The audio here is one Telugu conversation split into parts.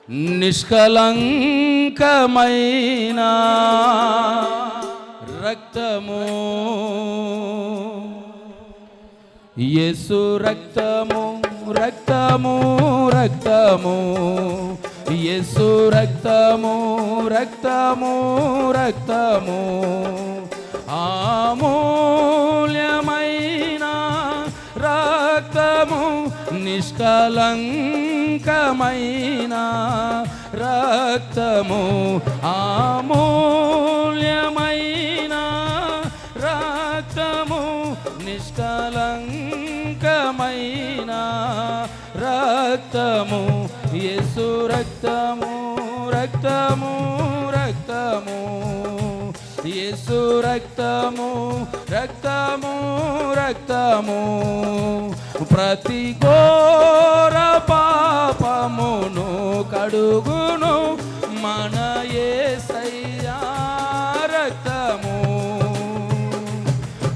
నిష్కలంకమైన రక్తము, యేసు రక్తము, రక్తము, రక్తము, యేసు రక్తము, రక్తము, రక్తము, అమూల్యమైన రక్తము, నిష్కలంకమైన రక్తము, అమూల్యమైన రక్తము, నిష్కలంకమైన రక్తము, యేసు రక్తము, రక్తము, రక్తము, యేసు రక్తము, రక్తము, రక్తము, ప్రతి ఘోర పాపమును కడుగును మన యేసయ్యా రక్తము,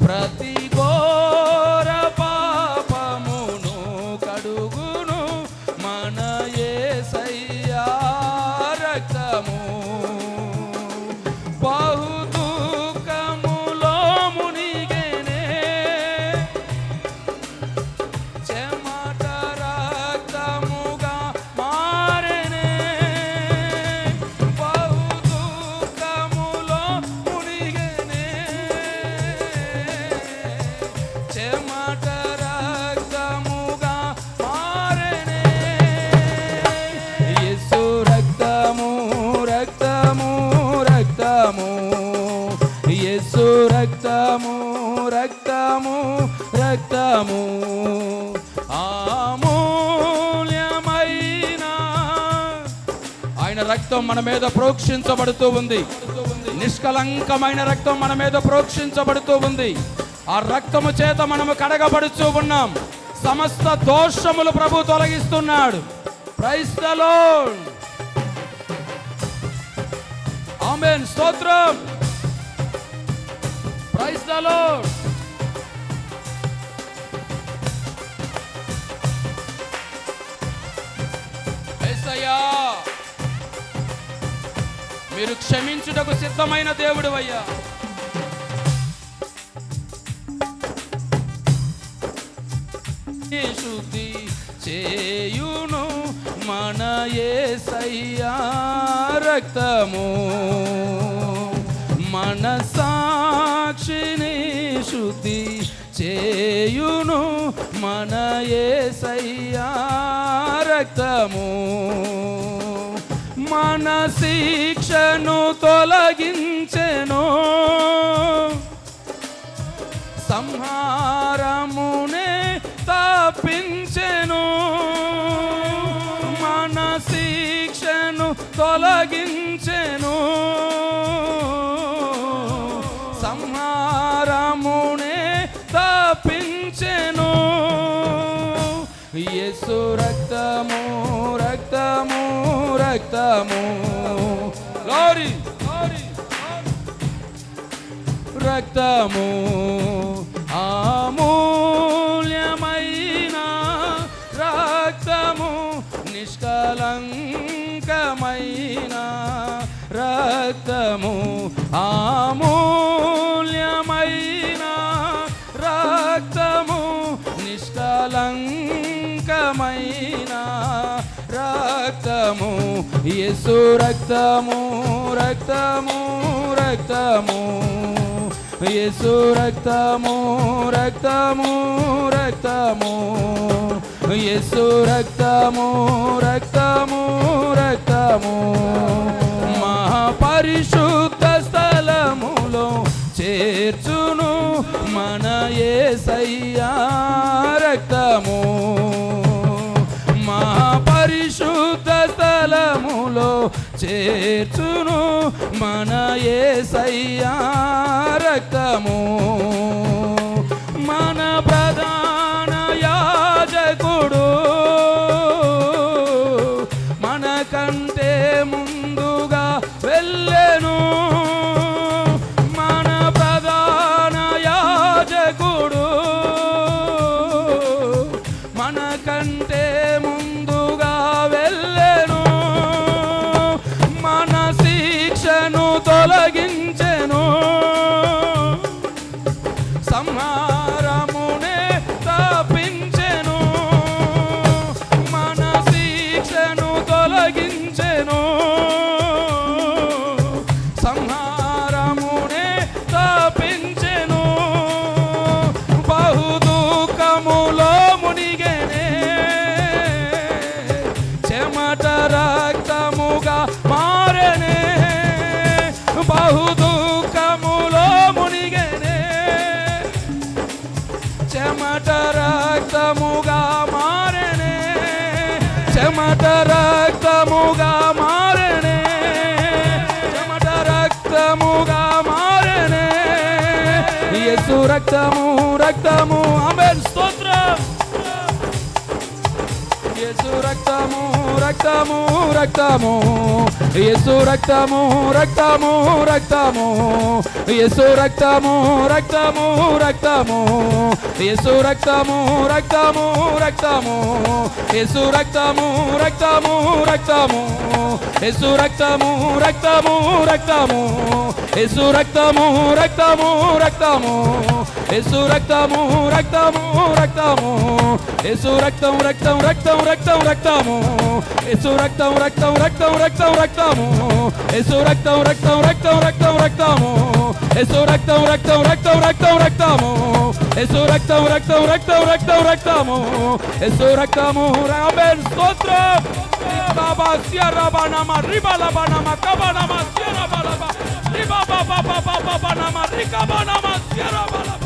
ప్రతి ఘోర పాపమును కడుగును మన యేసయ్యా రక్తము. బహు దుఃఖములో మునిగెనే, చెమట రక్తముగా మారెనే, బహు దుఃఖములో మునిగెనే, చెమట రక్తముగా మారెనే, యేసు రక్తము, రక్తము, రక్తము, యేసు రక్తము, రక్తము, రక్తము, అమూల్యమైన ఆయన రక్తం మన మీద ప్రోక్షించబడుతూ ఉంది. నిష్కలంకమైన రక్తం మన మీద ప్రోక్షించబడుతూ ఉంది. ఆ రక్తము చేత మనము కడగబడుతూ ఉన్నాం. సమస్త దోషములు ప్రభు తొలగిస్తున్నాడు. Praise the lord. ఆమేన్. స్తోత్రం. Praise the lord. యేసయ్యా, మీరు క్షమించుటకు సిద్ధమైన దేవుడు అయ్యా. శుద్ధి చేయును మన యేసయ్యా రక్తము, మన సాక్షిని శుద్ధి చేయును మన యేసయ్యా రక్తము, మన శిక్షను తొలగించెను, సంహారమునే తప్పించెను, మన శిక్షను తొలగించెను, సంహారమునే తప్పించెను, యేసు రక్తము, రక్తము, రక్తము, గ్లోరీ, గ్లోరీ, రక్తము, అమూల్యమైన రక్తము, నిష్కలంకమైన రక్తము, అమూల్యమైన రక్తము, నిష్కలంకమైన రక్తము, యేసు రక్తము, రక్తము, రక్తము, యేసు రక్తము, రక్తము, రక్తము, యేసు రక్తము, రక్తము, రక్తము, మహాపరిశుద్ధ స్థలములో చేర్చును మన యేసయ్యా రక్తము, మహాపరిశుద్ధ స్థలములో చేర్చును మన యేసయ్యా రక్తము, మన ప్రధాన యాజకుడు మన కంటే ముందుగా వెళ్ళెను, మన ప్రధాన యాజకుడు మన కంటే ముందుగా వెళ్ళెను, రక్తము రక్తము ఆమేన్ స్తోత్రం. యేసు రక్తము రక్తము రక్తము యేసు రక్తము రక్తము రక్తము యేసు రక్తము రక్తము రక్తము యేసు రక్తము రక్తము రక్తము యేసు రక్తము రక్తము రక్తము యేసు రక్తము రక్తము రక్తము యేసు రక్తము రక్తము రక్తము యేసు రక్తము రక్తము రక్తము యేసు రక్తం రక్తం రక్తం రక్తం రక్తము యేసు రక్తం రక్తం రక్తం రక్తం రక్తము యేసు రక్తం రక్తం రక్తం రక్తం రక్తము యేసు రక్తం రక్తం రక్తం రక్తం రక్తము యేసు రక్తం రక్తం రక్తం రక్తం రక్తము యేసు రక్తము ఆమేన్ స్తోత్రం. బాబా సియరబనమ రిబలబనమ కబనమ సియరబలబ రిబబబబబబనమ రికబనమ సియరబలబ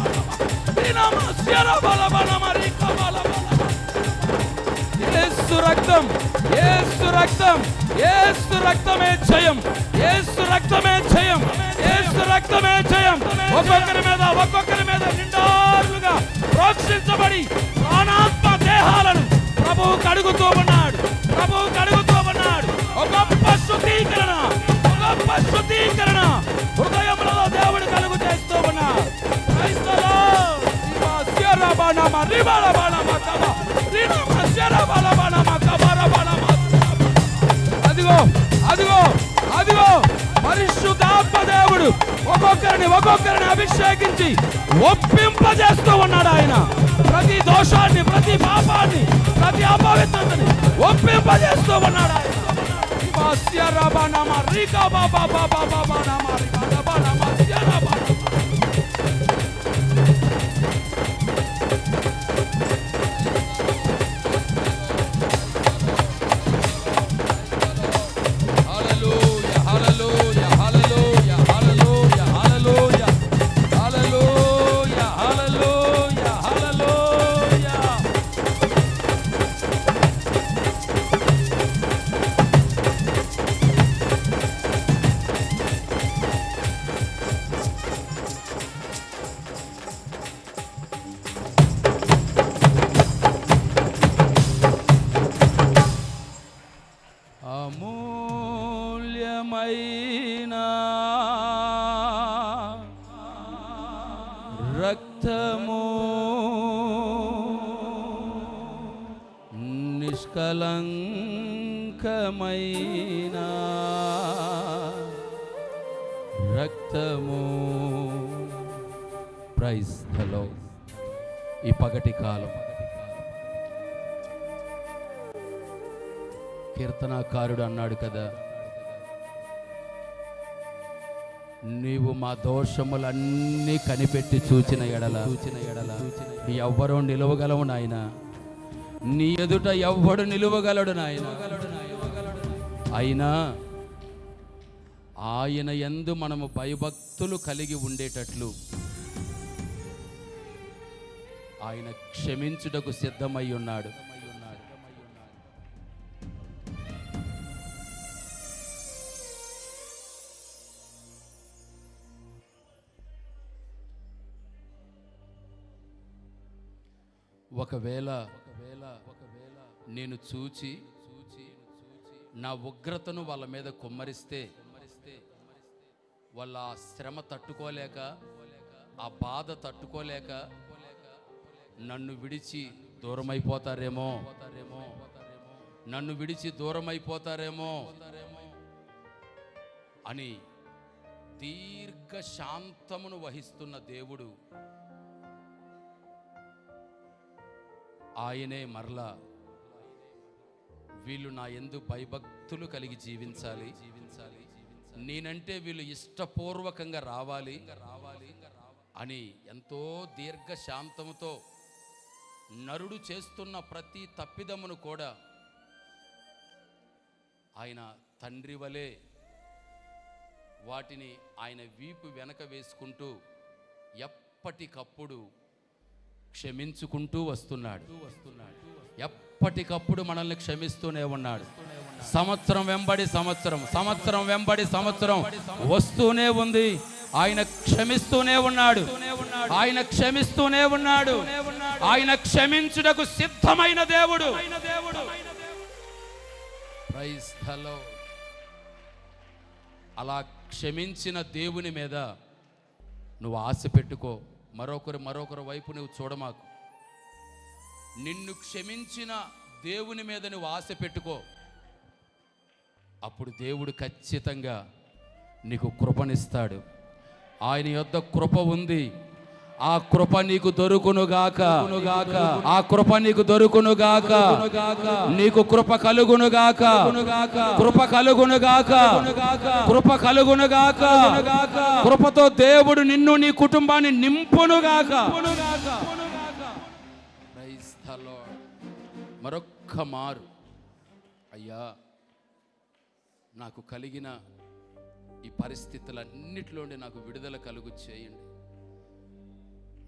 రినమ సియరబలబనమ రికబలబ. యేసు రక్తం యేసు రక్తం యేసు రక్తమే జయం యేసు రక్తమే జయం యేసు రక్తమే జయం. ఒక్కొక్కరి మీద నిండారులుగా ప్రోక్షించబడి ప్రాణాత్మ దేహాలను ప్రభువు కడుగుతూ ఉన్నాడు. ప్రభువు కడుగుతూ ఉన్నాడు. ఒక గొప్ప శుద్ధీకరణ హృదయంలో దేవుడు కలుగు చేస్తూ ఉన్నాడు. అదిగో అదిగో అదిగో పరిశుద్ధాత్మ దేవుడు ఒక్కొక్కరిని అభిషేకించి ఒప్పింపజేస్తూ ఉన్నాడు. ఆయన ప్రతి దోషాన్ని, ప్రతి పాపాన్ని, ప్రతి అపవిత్రతని ఒప్పింపజేస్తూ ఉన్నాడు. ఆయన అమూల్యమైన రక్తము నిష్కలంకమైన రక్తము. Praise the lord. ఈ పగటి కాలం కీర్తనాకారుడు అన్నాడు కదా, నీవు మా దోషములన్నీ కనిపెట్టి చూచిన ఎడల ఎవ్వరూ నిలువగలవు నాయన, నీ ఎదుట ఎవ్వడు నిలువగలడు నాయన. అయినా ఆయన యందు మనము భయభక్తులు కలిగి ఉండేటట్లు ఆయన క్షమించుటకు సిద్ధమై ఉన్నాడు. ఒకవేళ నేను చూచి నా ఉగ్రతను వాళ్ళ మీద కుమ్మరిస్తే వాళ్ళ ఆ శ్రమ తట్టుకోలేక, ఆ బాధ తట్టుకోలేక నన్ను విడిచి దూరమైపోతారేమో అని దీర్ఘ శాంతమును వహిస్తున్న దేవుడు ఆయనే మరలా వీళ్ళు నా యందు భయభక్తులు కలిగి జీవించాలి, నేనంటే వీళ్ళు ఇష్టపూర్వకంగా రావాలి అని ఎంతో దీర్ఘ శాంతముతో నరుడు చేస్తున్న ప్రతి తప్పిదమును కూడా ఆయన తండ్రి వలె వాటిని ఆయన వీపు వెనక వేసుకుంటూ ఎప్పటికప్పుడు క్షమించుకుంటూ వస్తున్నాడు. ఎప్పటికప్పుడు మనల్ని క్షమిస్తూనే ఉన్నాడు. సంవత్సరం వెంబడి సంవత్సరం వస్తూనే ఉంది. ఆయన క్షమిస్తూనే ఉన్నాడు. ఆయన క్షమిస్తూనే ఉన్నాడు. ఆయన క్షమించుటకు సిద్ధమైన దేవుడు. Praise the lord. అలా క్షమించిన దేవుని మీద నువ్వు ఆశ పెట్టుకో. మరొకరి వైపు నువ్వు చూడమాకు. నిన్ను క్షమించిన దేవుని మీద నువ్వు ఆశ పెట్టుకో. అప్పుడు దేవుడు ఖచ్చితంగా నీకు కృపనిస్తాడు. ఆయన యొద్ద కృప ఉంది. ఆ కృప నీకు దొరుకునుగాక. ఆ కృప నీకు దొరుకునుగాక. నీకు కృప కలుగునుగాక. కృప కలుగునుగాక. కృప కలుగునుగాక. కృపతో దేవుడు నిన్ను నీ కుటుంబాన్ని నింపునుగాక. Praise the lord. మరొక్క మారు అయ్యా, నాకు కలిగిన ఈ పరిస్థితులన్నిటిలోనే నాకు విడుదల కలుగు చేయండి.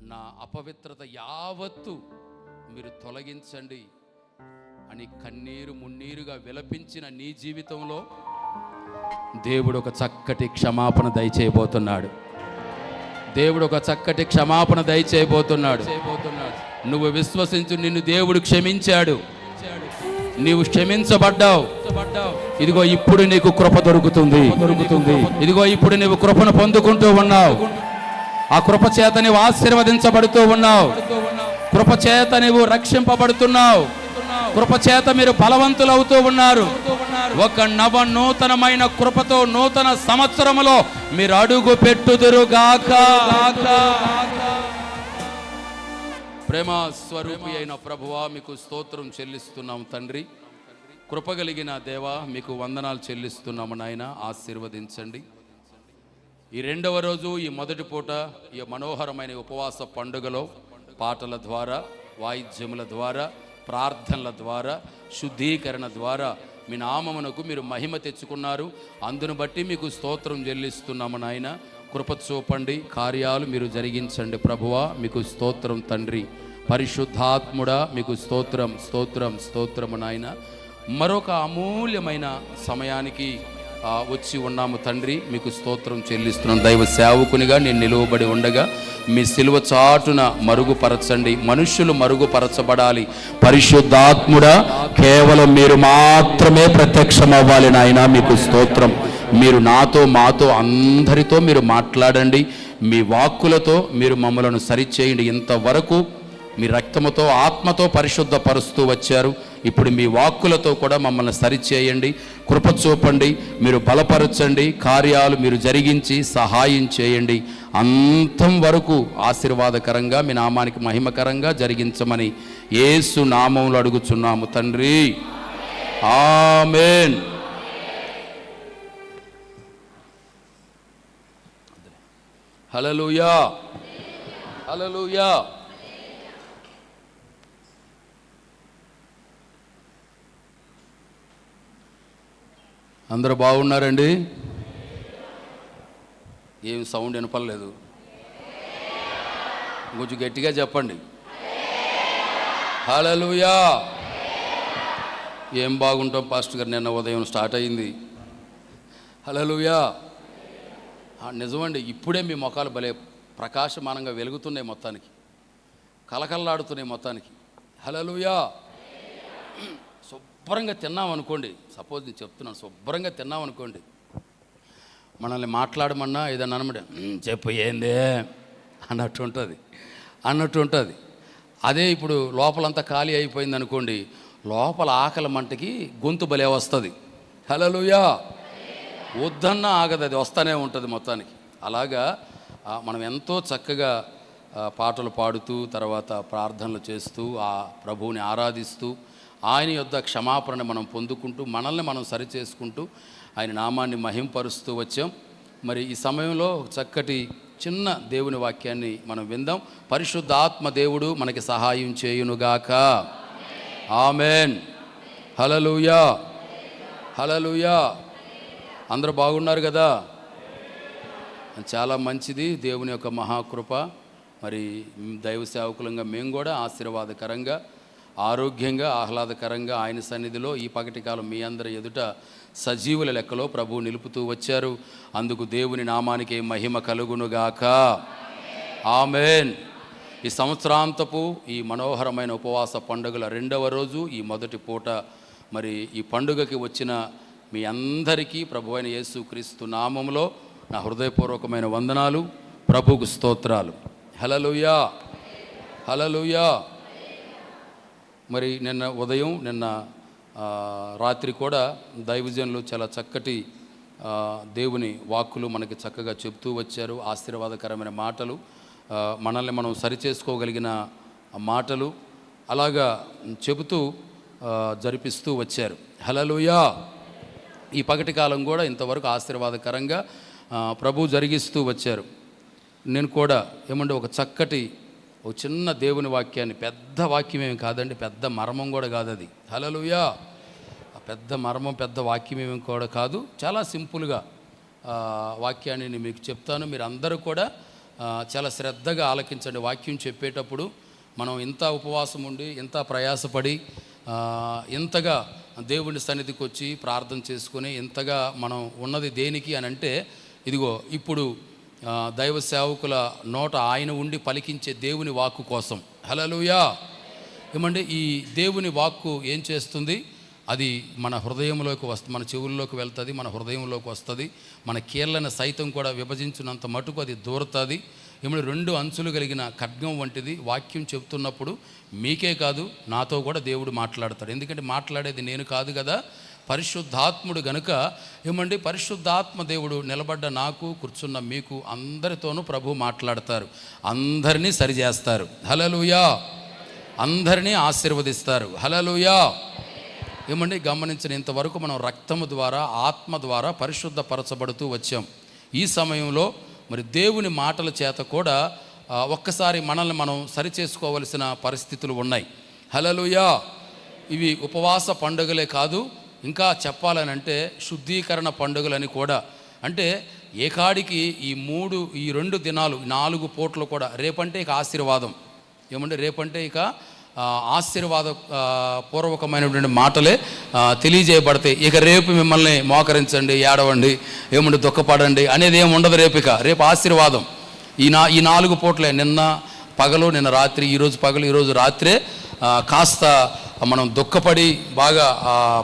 నా అపవిత్రత యావత్తు మీరు తొలగించండి అని కన్నీరు మున్నీరుగా విలపించిన నీ జీవితంలో దేవుడు ఒక చక్కటి క్షమాపణ దయచేయబోతున్నాడు. దేవుడు ఒక చక్కటి క్షమాపణ దయచేయబోతున్నాడు. నువ్వు విశ్వసించు, నిన్ను దేవుడు క్షమించాడు. నీవు క్షమించబడ్డావు. ఇదిగో ఇప్పుడు నీకు కృప దొరుకుతుంది. ఇదిగో ఇప్పుడు నీవు కృపను పొందుకుంటూ ఉన్నావు. ఆ కృప చేత నీవు ఆశీర్వదించబడుతూ ఉన్నావు. కృప చేత నీవు రక్షింపబడుతున్నావు. కృప చేత మీరు బలవంతులవుతూ ఉన్నారు. ఒక నూతనమైన కృపతో నూతన సంవత్సరములో మీరు అడుగు పెట్టుదురుగాక. ప్రేమ స్వరూపి అయిన ప్రభువా, మీకు స్తోత్రం చెల్లిస్తున్నాం తండ్రి. కృపగలిగిన దేవా, మీకు వందనాలు చెల్లిస్తున్నాము నాయన. ఆశీర్వదించండి. ఈ రెండవ రోజు, ఈ మొదటి పూట, ఈ మనోహరమైన ఉపవాస పండుగలో పాటల ద్వారా, వాయిద్యముల ద్వారా, ప్రార్థనల ద్వారా, శుద్ధీకరణ ద్వారా మీ నామమునకు మీరు మహిమ తెచ్చుకున్నారు. అందును బట్టి మీకు స్తోత్రం చెల్లిస్తున్నాము నాయన. కృప చూపండి, కార్యాలు మీరు జరిగించండి ప్రభువా. మీకు స్తోత్రం తండ్రి. పరిశుద్ధాత్ముడా, మీకు స్తోత్రం స్తోత్రం స్తోత్రము నాయన. మరొక అమూల్యమైన సమయానికి వచ్చి ఉన్నాము తండ్రి. మీకు స్తోత్రం చెల్లిస్తున్నాను. దైవ సేవకునిగా నేను నిలువబడి ఉండగా మీ సిలువ చాటున మరుగుపరచండి. మనుష్యులు మరుగుపరచబడాలి. పరిశుద్ధాత్ముడా, కేవలం మీరు మాత్రమే ప్రత్యక్షమవ్వాలి నాయన. మీకు స్తోత్రం. మీరు నాతో, మాతో, అందరితో మీరు మాట్లాడండి. మీ వాక్కులతో మీరు మమ్మలను సరిచేయండి. ఇంతవరకు మీ రక్తముతో, ఆత్మతో పరిశుద్ధపరుస్తూ వచ్చారు. ఇప్పుడు మీ వాక్కులతో కూడా మమ్మల్ని సరిచేయండి. కృప చూపండి. మీరు బలపరచండి. కార్యాలు మీరు జరిగించి సహాయం చేయండి. అంతం వరకు ఆశీర్వాదకరంగా, మీ నామానికి మహిమకరంగా జరిగించమని యేసు నామములో అడుగుచున్నాము తండ్రి. ఆమేన్. హల్లెలూయా, హల్లెలూయా. అందరూ బాగున్నారండి? ఏం సౌండ్ వినపడలేదు. కొంచెం గట్టిగా చెప్పండి. హల్లెలూయా. ఏం బాగుంటాం పాస్టర్ గారు, నిన్న ఉదయం స్టార్ట్ అయింది. హల్లెలూయా. నిజమండి, ఇప్పుడే మీ ముఖాలు భలే ప్రకాశమానంగా వెలుగుతున్నాయి, మొత్తానికి కలకల్లాడుతున్నాయి మొత్తానికి. హల్లెలూయా. శుభ్రంగా తిన్నామనుకోండి, సపోజ్ నేను చెప్తున్నాను, శుభ్రంగా తిన్నామనుకోండి, మనల్ని మాట్లాడమన్నా ఏదన్నా అనమాట, చెప్పు ఏందే అన్నట్టు ఉంటుంది. అదే ఇప్పుడు లోపలంతా ఖాళీ అయిపోయింది అనుకోండి, లోపల ఆకలి మంటకి గొంతు భలే వస్తుంది. హల్లెలూయా. వద్దన్నా ఆగదు, అది వస్తూనే ఉంటుంది మొత్తానికి. అలాగా మనం ఎంతో చక్కగా పాటలు పాడుతూ, తర్వాత ప్రార్థనలు చేస్తూ, ఆ ప్రభువుని ఆరాధిస్తూ, ఆయన యొద్ద క్షమాపణ మనం పొందుకుంటూ, మనల్ని మనం సరిచేసుకుంటూ ఆయన నామాన్ని మహింపరుస్తూ వచ్చాం. మరి ఈ సమయంలో చక్కటి చిన్న దేవుని వాక్యాన్ని మనం విందాం. పరిశుద్ధాత్మ దేవుడు మనకి సహాయం చేయునుగాక. ఆమెన్. హల్లెలూయా, హల్లెలూయా. అందరూ బాగున్నారు కదా? చాలా మంచిది. దేవుని యొక్క మహాకృప. మరి దైవ సేవకులంగా మేము కూడా ఆశీర్వాదకరంగా ఆరోగ్యంగా ఆహ్లాదకరంగా ఆయన సన్నిధిలో ఈ పగటి కాలం మీ అందరి ఎదుట సజీవుల లెక్కలో ప్రభువు నిలుపుతూ వచ్చారు. అందుకు దేవుని నామానికి మహిమ కలుగునుగాక. ఆమేన్. ఈ సంవత్సరాంతపు ఈ మనోహరమైన ఉపవాస పండుగల రెండవ రోజు, ఈ మొదటి పూట, మరి ఈ పండుగకి వచ్చిన మీ అందరికీ ప్రభువైన యేసుక్రీస్తు నామములో నా హృదయపూర్వకమైన వందనాలు, ప్రభువుకు స్తోత్రాలు. హల్లెలూయా, హల్లెలూయా. మరి నిన్న ఉదయం, నిన్న రాత్రి కూడా దైవజనులు చాలా చక్కటి దేవుని వాక్కులు మనకి చక్కగా చెప్తూ వచ్చారు. ఆశీర్వాదకరమైన మాటలు, మనల్ని మనం సరిచేసుకోగలిగిన మాటలు అలాగా చెబుతూ జరిపిస్తూ వచ్చారు. హల్లెలూయా. ఈ పగటి కాలం కూడా ఇంతవరకు ఆశీర్వాదకరంగా ప్రభు జరిగిస్తూ వచ్చారు. నేను కూడా ఏమంటే ఒక చక్కటి ఒక చిన్న దేవుని వాక్యాన్ని, పెద్ద వాక్యం ఏమి కాదండి, పెద్ద మర్మం కూడా కాదు అది. హల్లెలూయా. పెద్ద మర్మం, పెద్ద వాక్యం ఏమి కూడా కాదు, చాలా సింపుల్గా వాక్యాన్ని నేను మీకు చెప్తాను. మీరు అందరూ కూడా చాలా శ్రద్ధగా ఆలకించండి. వాక్యం చెప్పేటప్పుడు మనం ఇంత ఉపవాసం ఉండి, ఇంత ప్రయాసపడి, ఇంతగా దేవుని సన్నిధికి వచ్చి ప్రార్థన చేసుకుని ఇంతగా మనం ఉన్నది దేనికి అని అంటే, ఇదిగో ఇప్పుడు దైవ సేవకుల నోట ఆయన ఉండి పలికించే దేవుని వాక్కు కోసం. హల్లెలూయా. ఏమంటే ఈ దేవుని వాక్కు ఏం చేస్తుంది? అది మన హృదయంలోకి వస్తుంది, మన చెవుల్లోకి వెళ్తుంది, మన హృదయంలోకి వస్తుంది, మన కీళ్ళను సైతం కూడా విభజించినంత మటుకు అది దూరుతుంది. ఏమంటే రెండు అంచులు కలిగిన ఖడ్గం వంటిది. వాక్యం చెప్తున్నప్పుడు మీకే కాదు, నాతో కూడా దేవుడు మాట్లాడతాడు. ఎందుకంటే మాట్లాడేది నేను కాదు కదా, పరిశుద్ధాత్ముడు గనుక. ఏమండి, పరిశుద్ధాత్మ దేవుడు నిలబడ్డ నాకు, కూర్చున్న మీకు అందరితోనూ ప్రభు మాట్లాడతారు, అందరినీ సరిచేస్తారు. హల్లెలూయా. అందరినీ ఆశీర్వదిస్తారు. హల్లెలూయా. ఏమండి, గమనించిన ఇంతవరకు మనం రక్తము ద్వారా, ఆత్మ ద్వారా పరిశుద్ధపరచబడుతూ వచ్చాం. ఈ సమయంలో మరి దేవుని మాటల చేత కూడా ఒక్కసారి మనల్ని మనం సరిచేసుకోవలసిన పరిస్థితులు ఉన్నాయి. హల్లెలూయా. ఇవి ఉపవాస పండుగలే కాదు, ఇంకా చెప్పాలనంటే శుద్ధీకరణ పండుగలని కూడా. అంటే ఏకాడికి ఈ రెండు దినాలు, 4 పూటలు కూడా. రేపంటే ఇక ఆశీర్వాదం. ఏమంటే రేపంటే ఇక ఆశీర్వాద పూర్వకమైనటువంటి మాటలే తెలియజేయబడతాయి. ఇక రేపు మిమ్మల్ని మోకరించండి, ఏడవండి, ఏమంటే దుఃఖపడండి అనేది ఏమి ఉండదు. రేపు ఆశీర్వాదం. ఈ 4 పూటలే, నిన్న పగలు, నిన్న రాత్రి, ఈరోజు పగలు, ఈరోజు రాత్రే కాస్త మనం దుఃఖపడి బాగా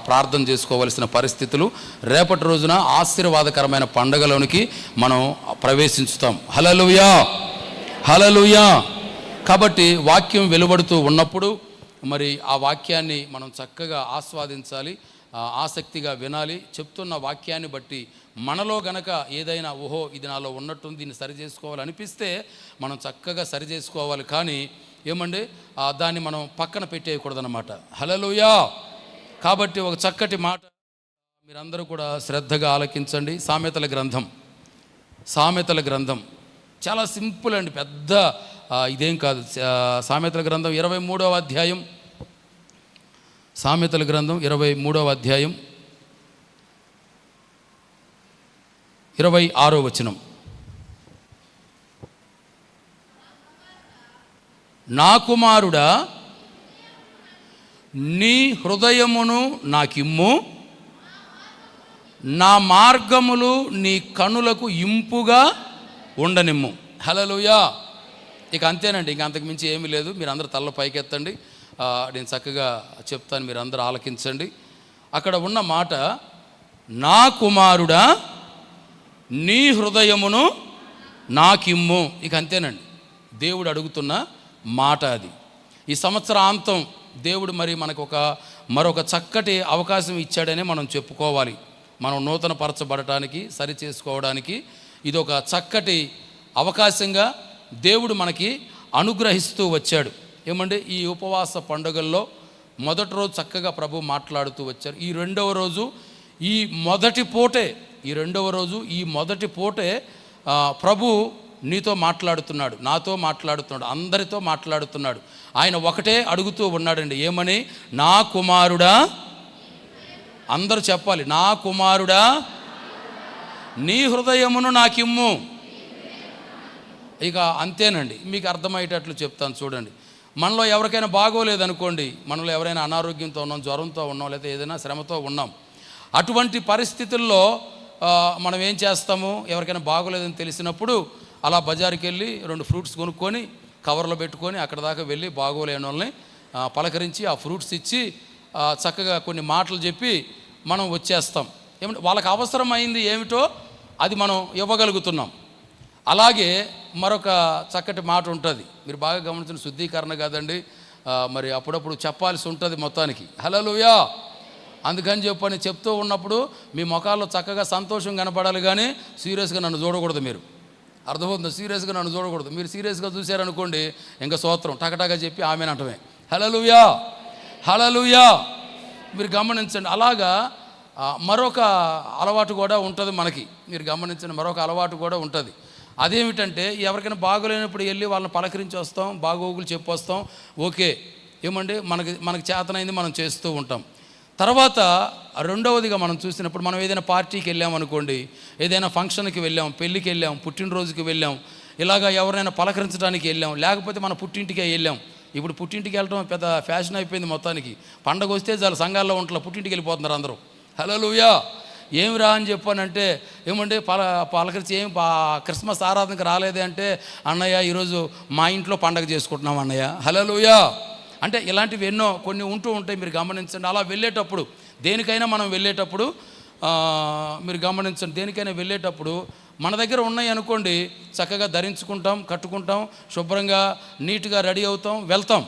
ప్రార్థన చేసుకోవలసిన పరిస్థితులు. రేపటి రోజున ఆశీర్వాదకరమైన పండగలోనికి మనం ప్రవేశించుతాం. హల్లెలూయా, హల్లెలూయా. కాబట్టి వాక్యం వెలువడుతూ ఉన్నప్పుడు మరి ఆ వాక్యాన్ని మనం చక్కగా ఆస్వాదించాలి, ఆసక్తిగా వినాలి. చెప్తున్న వాక్యాన్ని బట్టి మనలో గనక ఏదైనా ఓహో ఇది నాలో ఉన్నట్టుంది, దీన్ని సరి చేసుకోవాలనిపిస్తే మనం చక్కగా సరి చేసుకోవాలి. కానీ ఏమండి, దాన్ని మనం పక్కన పెట్టేయకూడదన్నమాట. హల్లెలూయా. కాబట్టి ఒక చక్కటి మాట మీరందరూ కూడా శ్రద్ధగా ఆలకించండి. సామెతల గ్రంథం చాలా సింపుల్ అండి, పెద్ద ఇదేం కాదు. సామెతల గ్రంథం 23వ అధ్యాయం, సామెతల గ్రంథం 23వ అధ్యాయం 26వ వచనం. నా కుమారుడా, నీ హృదయమును నాకిమ్ము, నా మార్గములు నీ కనులకు ఇంపుగా ఉండనిమ్ము. హల్లెలూయా. ఇక అంతేనండి, ఇంక అంతకు మించి ఏమీ లేదు. మీరు అందరూ తల్ల పైకెత్తండి, నేను చక్కగా చెప్తాను, మీరు అందరూ ఆలకించండి. అక్కడ ఉన్న మాట, నా కుమారుడా నీ హృదయమును నాకిమ్ము. ఇక అంతేనండి, దేవుడు అడుగుతున్న మాట అది. ఈ సంవత్సరాంతం దేవుడు మరి మనకు మరొక చక్కటి అవకాశం ఇచ్చాడనే మనం చెప్పుకోవాలి. మనం నూతన పరచబడటానికి, సరి చేసుకోవడానికి ఇది ఒక చక్కటి అవకాశంగా దేవుడు మనకి అనుగ్రహిస్తూ వచ్చాడు. ఏమంటే ఈ ఉపవాస పండుగల్లో మొదటి రోజు చక్కగా ప్రభు మాట్లాడుతూ వచ్చారు. ఈ రెండవ రోజు ఈ మొదటి పూటే ప్రభు నీతో మాట్లాడుతున్నాడు, నాతో మాట్లాడుతున్నాడు, అందరితో మాట్లాడుతున్నాడు. ఆయన ఒకటే అడుగుతూ ఉన్నాడండి, ఏమని? నా కుమారుడా, అందరూ చెప్పాలి, నా కుమారుడా నీ హృదయమును నాకిమ్ము. ఇక అంతేనండి, మీకు అర్థమయ్యేటట్లు చెప్తాను చూడండి. మనలో ఎవరికైనా బాగోలేదనుకోండి, మనలో ఎవరైనా అనారోగ్యంతో ఉన్నాం, జ్వరంతో ఉన్నాం, లేదా ఏదైనా శ్రమతో ఉన్నాం, అటువంటి పరిస్థితుల్లో మనం ఏం చేస్తాము? ఎవరికైనా బాగోలేదని తెలిసినప్పుడు అలా బజారుకి వెళ్ళి 2 ఫ్రూట్స్ కొనుక్కొని కవర్లో పెట్టుకొని అక్కడ దాకా వెళ్ళి బాగోలేని వాళ్ళని పలకరించి ఆ ఫ్రూట్స్ ఇచ్చి చక్కగా కొన్ని మాటలు చెప్పి మనం వచ్చేస్తాం. ఏమంటే వాళ్ళకి అవసరమైంది ఏమిటో అది మనం ఇవ్వగలుగుతున్నాం. అలాగే మరొక చక్కటి మాట ఉంటుంది, మీరు బాగా గమనించిన శుద్ధీకరణ కాదండి, మరి అప్పుడప్పుడు చెప్పాల్సి ఉంటుంది మొత్తానికి. హల్లెలూయా. అందుకని చెప్పని చెప్తూ ఉన్నప్పుడు మీ ముఖాల్లో చక్కగా సంతోషం కనపడాలి, కానీ సీరియస్గా నన్ను చూడకూడదు. మీరు అర్థమవుతుంది? సీరియస్గా నన్ను చూడకూడదు. మీరు సీరియస్గా చూశారనుకోండి, ఇంకా స్తోత్రం టకటగా చెప్పి ఆమెనంటమే. హల్లెలూయా, హల్లెలూయా. మీరు గమనించండి. అలాగా మరొక అలవాటు కూడా ఉంటుంది మనకి. మీరు గమనించండి, మరొక అలవాటు కూడా ఉంటుంది. అదేమిటంటే, ఎవరికైనా బాగోలేనప్పుడు వెళ్ళి వాళ్ళని పలకరించి వస్తాం, బాగోగులు చెప్పొస్తాం, ఓకే, ఏమండి మనకి చేతనైంది మనం చేస్తూ ఉంటాం. తర్వాత రెండవదిగా మనం చూసినప్పుడు, మనం ఏదైనా పార్టీకి వెళ్ళామనుకోండి, ఏదైనా ఫంక్షన్కి వెళ్ళాం, పెళ్ళికి వెళ్ళాం, పుట్టినరోజుకి వెళ్ళాం, ఇలాగా ఎవరైనా పలకరించడానికి వెళ్ళాం, లేకపోతే మన పుట్టింటికే వెళ్ళాం. ఇప్పుడు పుట్టింటికి వెళ్ళడం పెద్ద ఫ్యాషన్ అయిపోయింది మొత్తానికి. పండగ వస్తే చాలా సంఘాల్లో ఉంటలా పుట్టింటికి వెళ్ళిపోతున్నారు అందరూ. హల్లెలూయా. ఏమి రా అని చెప్పానంటే, ఏమంటే పలకరించి ఏం క్రిస్మస్ ఆరాధనకి రాలేదే అంటే, అన్నయ్య ఈరోజు మా ఇంట్లో పండగ చేసుకుంటున్నాం అన్నయ్య. హల్లెలూయా. అంటే ఇలాంటివి ఎన్నో కొన్ని ఉంటూ ఉంటాయి. మీరు గమనించండి. అలా వెళ్ళేటప్పుడు, దేనికైనా మనం వెళ్ళేటప్పుడు మీరు గమనించండి, దేనికైనా వెళ్ళేటప్పుడు మన దగ్గర ఉన్నాయి అనుకోండి, చక్కగా ధరించుకుంటాం, కట్టుకుంటాం, శుభ్రంగా నీట్గా రెడీ అవుతాం, వెళ్తాం.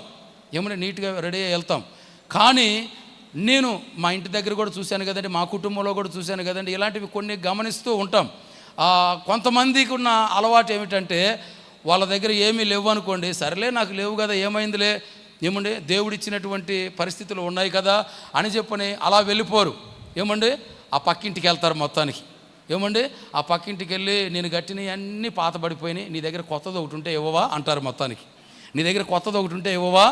ఏమంటే నీట్గా రెడీ అయ్యి వెళ్తాం. కానీ నేను మా ఇంటి దగ్గర కూడా చూశాను కదండి, మా కుటుంబంలో కూడా చూశాను కదండి, ఇలాంటివి కొన్ని గమనిస్తూ ఉంటాం. కొంతమందికి ఉన్న అలవాటు ఏమిటంటే, వాళ్ళ దగ్గర ఏమీ లేవు అనుకోండి, సరేలే నాకు లేవు కదా, ఏమైందిలే, ఏమండి దేవుడిచ్చినటువంటి పరిస్థితులు ఉన్నాయి కదా అని చెప్పని అలా వెళ్ళిపోరు. ఏమండి ఆ పక్కింటికి వెళ్తారు మొత్తానికి. ఏమండి ఆ పక్కింటికి వెళ్ళి, నేను కట్టినవి అన్నీ పాతబడిపోయినాయి, నీ దగ్గర కొత్తది ఒకటి ఉంటే ఇవ్వవా అంటారు మొత్తానికి. నీ దగ్గర కొత్తది ఒకటి ఉంటే ఇవ్వవా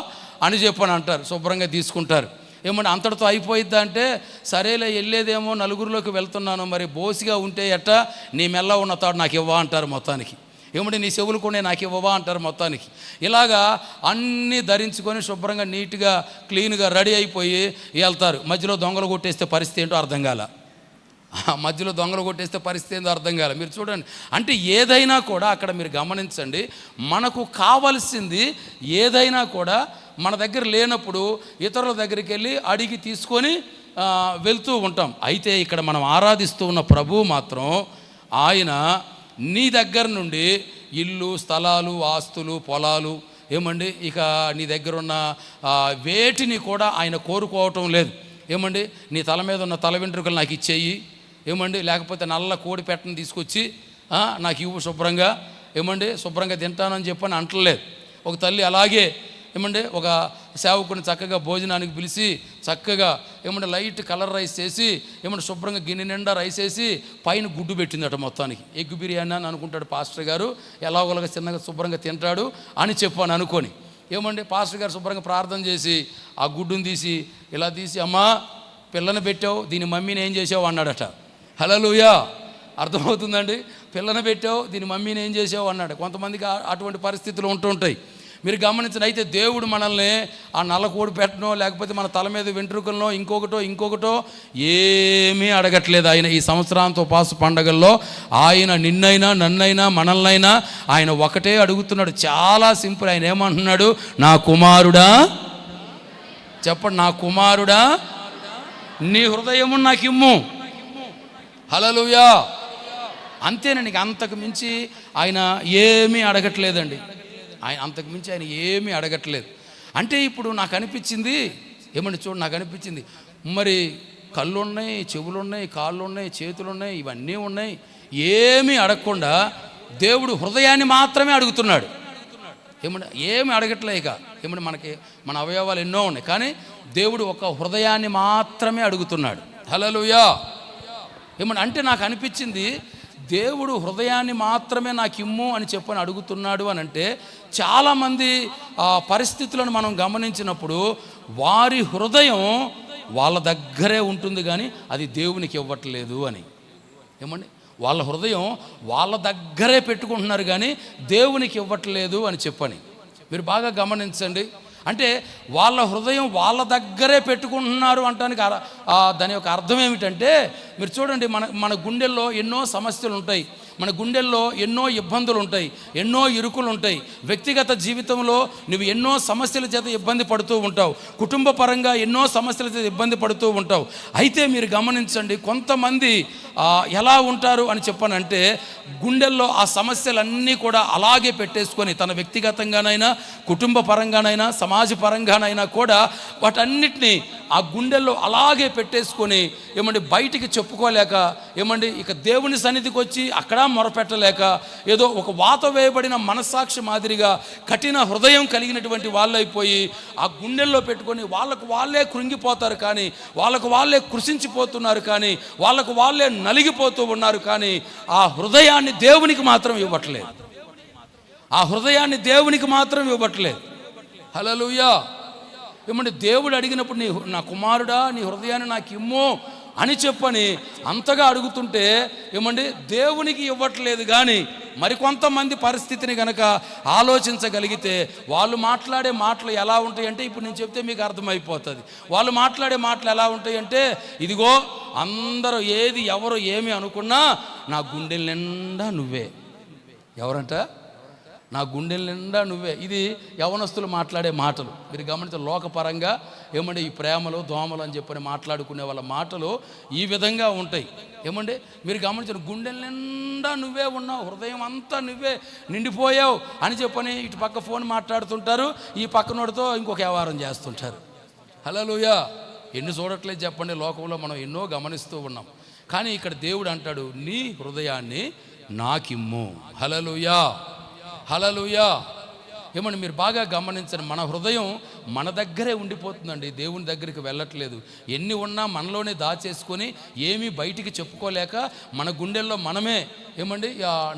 అని చెప్పని అంటారు. శుభ్రంగా తీసుకుంటారు. ఏమంటే అంతటితో అయిపోయిద్దా అంటే, సరేలే వెళ్ళేదేమో నలుగురిలోకి వెళ్తున్నాను, మరి బోసిగా ఉంటే ఎట్ట, నీ మెల్ల ఉన్న తాడు నాకు ఇవ్వవా అంటారు మొత్తానికి. ఏమంటే నీ చెవులు కొనే నాకు ఇవ్వవా అంటారు మొత్తానికి. ఇలాగా అన్నీ ధరించుకొని శుభ్రంగా నీట్గా క్లీన్గా రెడీ అయిపోయి వెళ్తారు. మధ్యలో దొంగలు కొట్టేస్తే పరిస్థితి ఏంటో అర్థం కాల. మధ్యలో దొంగలు కొట్టేస్తే పరిస్థితి ఏంటో అర్థం కాల. మీరు చూడండి, అంటే ఏదైనా కూడా అక్కడ మీరు గమనించండి, మనకు కావలసింది ఏదైనా కూడా మన దగ్గర లేనప్పుడు ఇతరుల దగ్గరికి వెళ్ళి అడిగి తీసుకొని వెళ్తూ ఉంటాం. అయితే ఇక్కడ మనం ఆరాధిస్తూ ఉన్న ప్రభువు మాత్రం, ఆయన నీ దగ్గర నుండి ఇల్లు, స్థలాలు, ఆస్తులు, పొలాలు, ఏమండి ఇక నీ దగ్గర ఉన్న వేటిని కూడా ఆయన కోరుకోవటం లేదు. ఏమండి నీ తల మీద ఉన్న తల వెంట్రుకలు నాకు ఇచ్చేయి, ఏమండి లేకపోతే నల్ల కోడి పెట్టని తీసుకొచ్చి నాకు ఇవ్వు శుభ్రంగా, ఏమండి శుభ్రంగా తింటానని చెప్పని అంటలేదు. ఒక తల్లి అలాగే ఏమంటే ఒక సేవకుని చక్కగా భోజనానికి పిలిచి చక్కగా ఏమంటే లైట్ కలర్ రైస్ చేసి, ఏమంటే శుభ్రంగా గిన్నె నిండా రైస్ వేసి పైన గుడ్డు పెట్టిందట మొత్తానికి. ఎగ్ బిర్యానీ అని అనుకుంటాడు పాస్టర్ గారు, ఎలాగోలాగా చిన్నగా శుభ్రంగా తింటాడు అని చెప్పాను అనుకొని. ఏమంటే పాస్టర్ గారు శుభ్రంగా ప్రార్థన చేసి ఆ గుడ్డుని తీసి ఇలా తీసి, అమ్మా పిల్లని పెట్టావు, దీని మమ్మీని ఏం చేసావు అన్నాడట. హల్లెలూయా. అర్థమవుతుందండి? పిల్లని పెట్టావు, దీని మమ్మీని ఏం చేసావు అన్నాడు. కొంతమందికి అటువంటి పరిస్థితులు ఉంటుంటాయి. మీరు గమనించిన. అయితే దేవుడు మనల్ని ఆ నల్లకోడి పెట్టనో లేకపోతే మన తల మీద వెంట్రుకలనో ఇంకొకటో ఏమీ అడగట్లేదు. ఆయన ఈ సంవత్సరాంత ఉపవాస పండగల్లో ఆయన నిన్నైనా నన్నైనా మనల్నైనా ఆయన ఒకటే అడుగుతున్నాడు. చాలా సింపుల్. ఆయన ఏమంటున్నాడు? నా కుమారుడా, చెప్పండి, నా కుమారుడా నీ హృదయము నాకు ఇమ్ము. హల్లెలూయా. అంతేనండి. అంతకు మించి ఆయన ఏమీ అడగట్లేదండి. అంతకు మించి ఆయన ఏమీ అడగట్లేదు. అంటే ఇప్పుడు నాకు అనిపించింది, ఏమండి చూడు, నాకు అనిపించింది, మరి కళ్ళు ఉన్నాయి, చెవులు ఉన్నాయి, కాళ్ళు ఉన్నాయి, చేతులు ఉన్నాయి, ఇవన్నీ ఉన్నాయి, ఏమీ అడగకుండా దేవుడు హృదయాన్ని మాత్రమే అడుగుతున్నాడు. ఏమంటే ఏమి అడగట్లేక, ఏమంటే మన అవయవాలు ఎన్నో ఉన్నాయి, కానీ దేవుడు ఒక హృదయాన్ని మాత్రమే అడుగుతున్నాడు. హల్లెలూయా. ఏమంటే అంటే నాకు అనిపించింది, దేవుడు హృదయాన్ని మాత్రమే నాకు ఇమ్ము అని చెప్పని అడుగుతున్నాడు అని అంటే, చాలామంది పరిస్థితులను మనం గమనించినప్పుడు వారి హృదయం వాళ్ళ దగ్గరే ఉంటుంది, కానీ అది దేవునికి ఇవ్వట్లేదు అని. ఏమండి వాళ్ళ హృదయం వాళ్ళ దగ్గరే పెట్టుకుంటున్నారు, కానీ దేవునికి ఇవ్వట్లేదు అని చెప్పని మీరు బాగా గమనించండి. అంటే వాళ్ళ హృదయం వాళ్ళ దగ్గరే పెట్టుకుంటున్నారు అంటానికి దాని యొక్క అర్థం ఏమిటంటే, మీరు చూడండి, మన గుండెల్లో ఎన్నో సమస్యలు ఉంటాయి, మన గుండెల్లో ఎన్నో ఇబ్బందులు ఉంటాయి, ఎన్నో ఇరుకులు ఉంటాయి. వ్యక్తిగత జీవితంలో నువ్వు ఎన్నో సమస్యల చేత ఇబ్బంది పడుతూ ఉంటావు, కుటుంబ పరంగా ఎన్నో సమస్యల చేత ఇబ్బంది పడుతూ ఉంటావు. అయితే మీరు గమనించండి, కొంతమంది ఎలా ఉంటారు అని చెప్పానంటే, గుండెల్లో ఆ సమస్యలన్నీ కూడా అలాగే పెట్టేసుకొని తన వ్యక్తిగతంగానైనా కుటుంబ పరంగానైనా సమాజ పరంగానైనా కూడా వాటన్నిటినీ ఆ గుండెల్లో అలాగే పెట్టేసుకొని బయటికి చెప్పుకోలేక ఇక దేవుని సన్నిధికి వచ్చి అక్కడ మొరపెట్టలేక ఏదో ఒక వాత వేయబడిన మనస్సాక్షి మాదిరిగా కఠిన హృదయం కలిగినటువంటి వాళ్ళైపోయి ఆ గుండెల్లో పెట్టుకొని వాళ్ళకు వాళ్ళే కృంగిపోతారు, కానీ వాళ్ళకు వాళ్ళే కృషించిపోతున్నారు, కానీ వాళ్ళకు వాళ్ళే నలిగిపోతూ ఉన్నారు. కానీ ఆ హృదయాన్ని దేవునికి మాత్రం ఇవ్వట్లేదు, ఆ హృదయాన్ని దేవునికి మాత్రం ఇవ్వట్లేదు. హల్లెలూయా. దేవుడు అడిగినప్పుడు నా కుమారుడా నీ హృదయాన్ని నాకు ఇమ్ము అని చెప్పని అంతగా అడుగుతుంటే దేవునికి ఇవ్వట్లేదు. కానీ మరికొంతమంది పరిస్థితిని గనక ఆలోచించగలిగితే వాళ్ళు మాట్లాడే మాటలు ఎలా ఉంటాయంటే, ఇప్పుడు నేను చెప్తే మీకు అర్థమైపోతుంది. వాళ్ళు మాట్లాడే మాటలు ఎలా ఉంటాయంటే, ఇదిగో అందరూ ఎవరు ఏమి అనుకున్నా నా గుండెల నిండా నువ్వే. ఎవరంట? నా గుండెల నిండా నువ్వే. ఇది యవనస్తులు మాట్లాడే మాటలు. మీరు గమనించే లోకపరంగా ఈ ప్రేమలు దోమలు అని చెప్పని మాట్లాడుకునే వాళ్ళ మాటలు ఈ విధంగా ఉంటాయి. మీరు గమనించిన గుండెల నిండా నువ్వే ఉన్నావు, హృదయం అంతా నువ్వే నిండిపోయావు అని చెప్పని ఇటు పక్క ఫోన్ మాట్లాడుతుంటారు, ఈ పక్కనోడితో ఇంకొక వ్యవహారం చేస్తుంటారు. హల్లెలూయా. ఎన్ని చూడట్లేదు చెప్పండి, లోకంలో మనం ఎన్నో గమనిస్తూ ఉన్నాం. కానీ ఇక్కడ దేవుడు అంటాడు, నీ హృదయాన్ని నాకిమ్ము. హల్లెలూయా, హల్లెలూయా. మీరు బాగా గమనించండి, మన హృదయం మన దగ్గరే ఉండిపోతుందండి, దేవుని దగ్గరికి వెళ్ళట్లేదు. ఎన్ని ఉన్నా మనలోనే దాచేసుకొని ఏమీ బయటికి చెప్పుకోలేక మన గుండెల్లో మనమే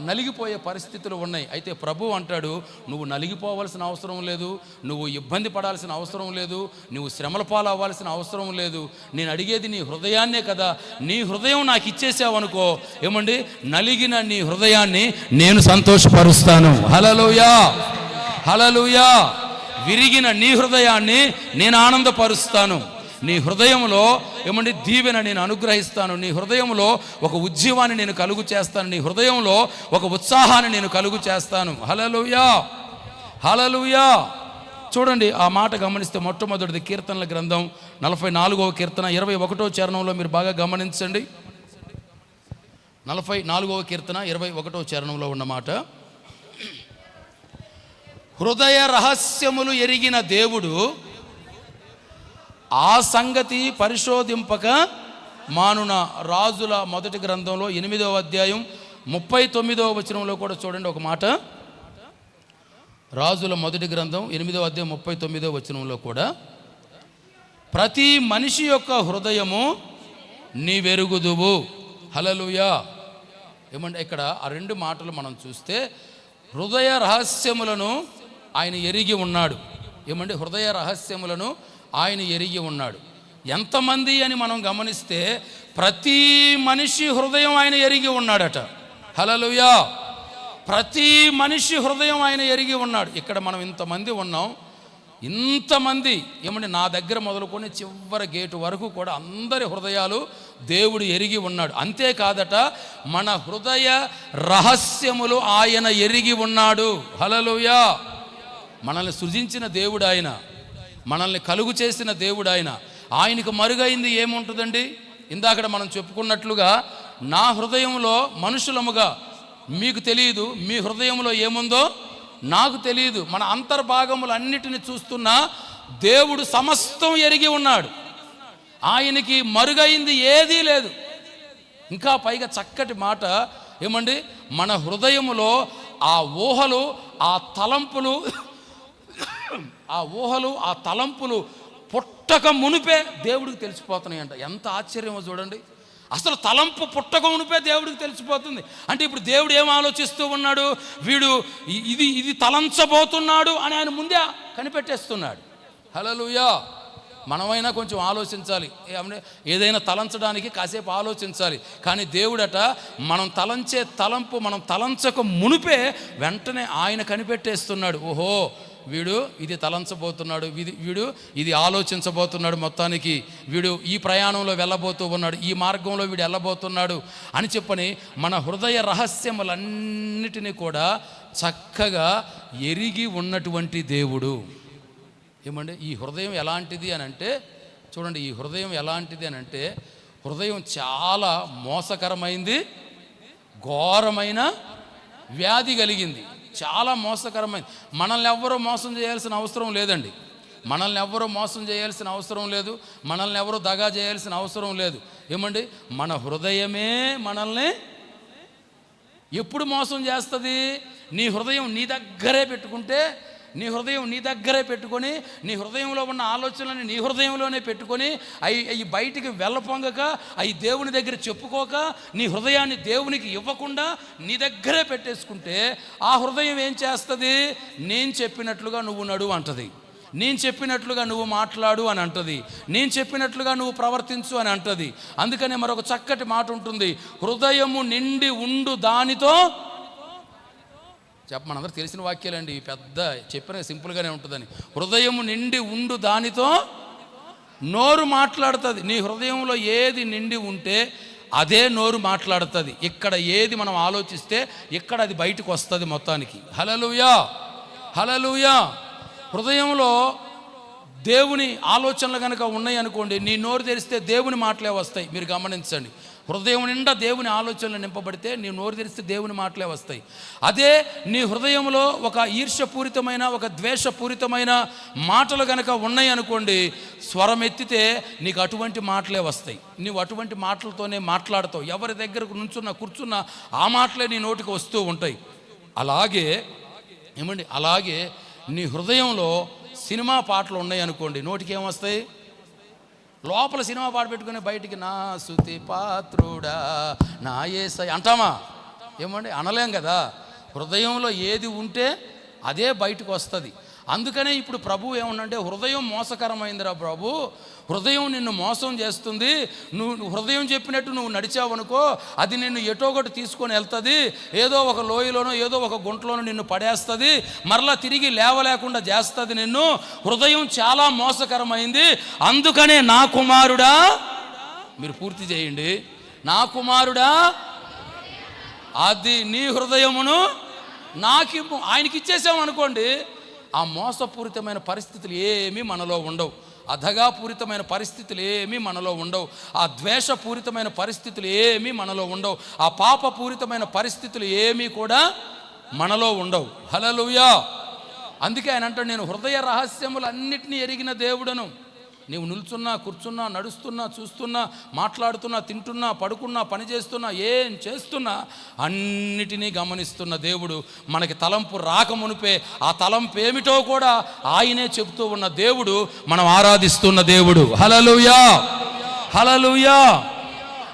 నలిగిపోయే పరిస్థితులు ఉన్నాయి. అయితే ప్రభు అంటాడు, నువ్వు నలిగిపోవాల్సిన అవసరం లేదు, నువ్వు ఇబ్బంది పడాల్సిన అవసరం లేదు, నువ్వు శ్రమల పాలు అవ్వాల్సిన అవసరం లేదు. నేను అడిగేది నీ హృదయాన్నే కదా. నీ హృదయం నాకు ఇచ్చేసావనుకో నలిగిన నీ హృదయాన్ని నేను సంతోషపరుస్తాను. హల్లెలూయా, హల్లెలూయా. విరిగిన నీ హృదయాన్ని నేను ఆనందపరుస్తాను. నీ హృదయంలో దీవెన నేను అనుగ్రహిస్తాను. నీ హృదయంలో ఒక ఉజ్జీవాన్ని నేను కలుగు చేస్తాను. నీ హృదయంలో ఒక ఉత్సాహాన్ని నేను కలుగు చేస్తాను. హల్లెలూయా, హల్లెలూయా. చూడండి, ఆ మాట గమనిస్తే మొట్టమొదటిది కీర్తనల గ్రంథం 44వ కీర్తన 21వ చరణంలో మీరు బాగా గమనించండి. 44వ కీర్తన 21వ చరణంలో ఉన్న మాట, హృదయ రహస్యములు ఎరిగిన దేవుడు ఆ సంగతి పరిశోధింపక మానున. రాజుల మొదటి గ్రంథంలో 8వ అధ్యాయం 39వ వచనంలో కూడా చూడండి ఒక మాట. రాజుల మొదటి గ్రంథం 8వ అధ్యాయం 39వ వచనంలో కూడా, ప్రతి మనిషి యొక్క హృదయము నీవెరుగుదువు. హల్లెలూయా. ఇక్కడ ఆ రెండు మాటలు మనం చూస్తే, హృదయ రహస్యములను ఆయన ఎరిగి ఉన్నాడు. హృదయ రహస్యములను ఆయన ఎరిగి ఉన్నాడు. ఎంతమంది అని మనం గమనిస్తే ప్రతి మనిషి హృదయం ఆయన ఎరిగి ఉన్నాడట. హల్లెలూయా. ప్రతి మనిషి హృదయం ఆయన ఎరిగి ఉన్నాడు. ఇక్కడ మనం ఇంతమంది ఉన్నాం, ఇంతమంది నా దగ్గర మొదలుకొని చివరి గేటు వరకు కూడా అందరి హృదయాలు దేవుడు ఎరిగి ఉన్నాడు. అంతేకాదట, మన హృదయ రహస్యములు ఆయన ఎరిగి ఉన్నాడు. హల్లెలూయా. మనల్ని సృజించిన దేవుడు ఆయన, మనల్ని కలుగు చేసిన దేవుడు ఆయన. ఆయనకు మరుగైంది ఏముంటుందండి? ఇందాక మనం చెప్పుకున్నట్లుగా, నా హృదయంలో మనుషులముగా మీకు తెలియదు, మీ హృదయంలో ఏముందో నాకు తెలియదు. మన అంతర్భాగములన్నిటిని చూస్తున్న దేవుడు సమస్తం ఎరిగి ఉన్నాడు. ఆయనకి మరుగైంది ఏదీ లేదు. ఇంకా పైగా చక్కటి మాట మన హృదయములో ఆ ఊహలు, ఆ తలంపులు, ఆ తలంపులు పుట్టక మునిపే దేవుడికి తెలిసిపోతున్నాయంట. ఎంత ఆశ్చర్యమో చూడండి. అసలు తలంపు పుట్టక మునిపే దేవుడికి తెలిసిపోతుంది. అంటే ఇప్పుడు దేవుడు ఏం ఆలోచిస్తూ ఉన్నాడు? వీడు ఇది తలంచబోతున్నాడు అని ఆయన ముందే కనిపెట్టేస్తున్నాడు. హల్లెలూయా. మనమైనా కొంచెం ఆలోచించాలి, ఏదైనా తలంచడానికి కాసేపు ఆలోచించాలి. కానీ దేవుడట మనం తలంచే తలంపు మనం తలంచక మునిపే వెంటనే ఆయన కనిపెట్టేస్తున్నాడు. ఓహో, వీడు ఇది తలంచబోతున్నాడు, వీడు ఇది ఆలోచించబోతున్నాడు, మొత్తానికి వీడు ఈ ప్రయాణంలో వెళ్ళబోతూ ఉన్నాడు, ఈ మార్గంలో వీడు వెళ్ళబోతున్నాడు అని చెప్పని మన హృదయ రహస్యములన్నిటినీ కూడా చక్కగా ఎరిగి ఉన్నటువంటి దేవుడు. ఏమండి ఈ హృదయం ఎలాంటిది అని అంటే, చూడండి ఈ హృదయం ఎలాంటిది అని అంటే, హృదయం చాలా మోసకరమైంది, ఘోరమైన వ్యాధి కలిగింది, చాలా మోసకరమైంది. మనల్ని ఎవ్వరూ మోసం చేయాల్సిన అవసరం లేదండి, మనల్ని ఎవ్వరూ మోసం చేయాల్సిన అవసరం లేదు, మనల్ని ఎవరూ దగా చేయాల్సిన అవసరం లేదు. ఏమండి మన హృదయమే మనల్ని ఎప్పుడు మోసం చేస్తుంది? నీ హృదయం నీ దగ్గరే పెట్టుకుంటే, నీ హృదయం నీ దగ్గరే పెట్టుకొని, నీ హృదయంలో ఉన్న ఆలోచనలని నీ హృదయంలోనే పెట్టుకొని, అవి బయటికి వెళ్ళపొంగక, అవి దేవుని దగ్గర చెప్పుకోక, నీ హృదయాన్ని దేవునికి ఇవ్వకుండా నీ దగ్గరే పెట్టేసుకుంటే, ఆ హృదయం ఏం చేస్తుంది? నేను చెప్పినట్లుగా నువ్వు నడువు అంటది, నేను చెప్పినట్లుగా నువ్వు మాట్లాడు అని అంటది, నేను చెప్పినట్లుగా నువ్వు ప్రవర్తించు అని అంటది. అందుకనే మరొక చక్కటి మాట ఉంటుంది, హృదయము నిండి ఉండు దానితో మనందరూ తెలిసిన వాక్యాలండి, పెద్ద చెప్పిన సింపుల్గానే ఉంటుందని. హృదయము నిండి ఉండు దానితో నోరు మాట్లాడుతుంది. నీ హృదయంలో ఏది నిండి ఉంటే అదే నోరు మాట్లాడుతుంది. ఇక్కడ ఏది మనం ఆలోచిస్తే ఇక్కడ అది బయటకు వస్తుంది మొత్తానికి. హల్లెలూయా, హల్లెలూయా. హృదయంలో దేవుని ఆలోచనలు కనుక ఉన్నాయి అనుకోండి, నీ నోరు తెరిస్తే దేవుని మాటలే వస్తాయి. మీరు గమనించండి, హృదయం నిండా దేవుని ఆలోచనలు నింపబడితే నీ నోరు తెరిస్తే దేవుని మాటలే వస్తాయి. అదే నీ హృదయంలో ఒక ఈర్ష్యపూరితమైన, ఒక ద్వేషపూరితమైన మాటలు కనుక ఉన్నాయి అనుకోండి, స్వరం ఎత్తితే నీకు అటువంటి మాటలే వస్తాయి. నీవు అటువంటి మాటలతోనే మాట్లాడతావు. ఎవరి దగ్గరకు నుంచున్నా కూర్చున్నా ఆ మాటలే నీ నోటికి వస్తూ ఉంటాయి. అలాగే నీ హృదయంలో సినిమా పాటలు ఉన్నాయి అనుకోండి, నోటికి ఏమొస్తాయి? లోపల సినిమా పాట పెట్టుకుని బయటికి నా స్తుతి పాత్రుడా నా యేసయ్య అంటామా? ఏమండి అనలేం కదా. హృదయంలో ఏది ఉంటే అదే బయటకు వస్తుంది. అందుకనే ఇప్పుడు ప్రభు ఏమన్నంటే, హృదయం మోసకరమైందిరా ప్రభు, హృదయం నిన్ను మోసం చేస్తుంది, నువ్వు హృదయం చెప్పినట్టు నువ్వు నడిచావనుకో అది నిన్ను ఎటో ఒకటి తీసుకొని వెళ్తుంది, ఏదో ఒక లోయలోనో ఏదో ఒక గుంటలోనో నిన్ను పడేస్తుంది, మరలా తిరిగి లేవలేకుండా చేస్తుంది నిన్ను. హృదయం చాలా మోసకరమైంది. అందుకనే నా కుమారుడా, మీరు పూర్తి చేయండి, నా కుమారుడా అది నీ హృదయమును నాకిమ్ము. ఆయనకి ఇచ్చేసామనుకోండి, ఆ మోసపూరితమైన పరిస్థితులు ఏమీ మనలో ఉండవు, అధగాపూరితమైన పరిస్థితులు ఏమీ మనలో ఉండవు, ఆ ద్వేషపూరితమైన పరిస్థితులు ఏమీ మనలో ఉండవు, ఆ పాపపూరితమైన పరిస్థితులు ఏమీ కూడా మనలో ఉండవు. హల్లెలూయా. అందుకే ఆయన అంటాడు, నేను హృదయ రహస్యములన్నిటినీ ఎరిగిన దేవుడను. నీవు నిల్చున్నా, కూర్చున్నా, నడుస్తున్నా, చూస్తున్నా, మాట్లాడుతున్నా, తింటున్నా, పడుకున్నా, పని చేస్తున్నా, ఏం చేస్తున్నా అన్నిటినీ గమనిస్తున్న దేవుడు. మనకి తలంపు రాకమునిపే ఆ తలంపు ఏమిటో కూడా ఆయనే చెబుతూ ఉన్న దేవుడు, మనం ఆరాధిస్తున్న దేవుడు. హల్లెలూయా, హల్లెలూయా.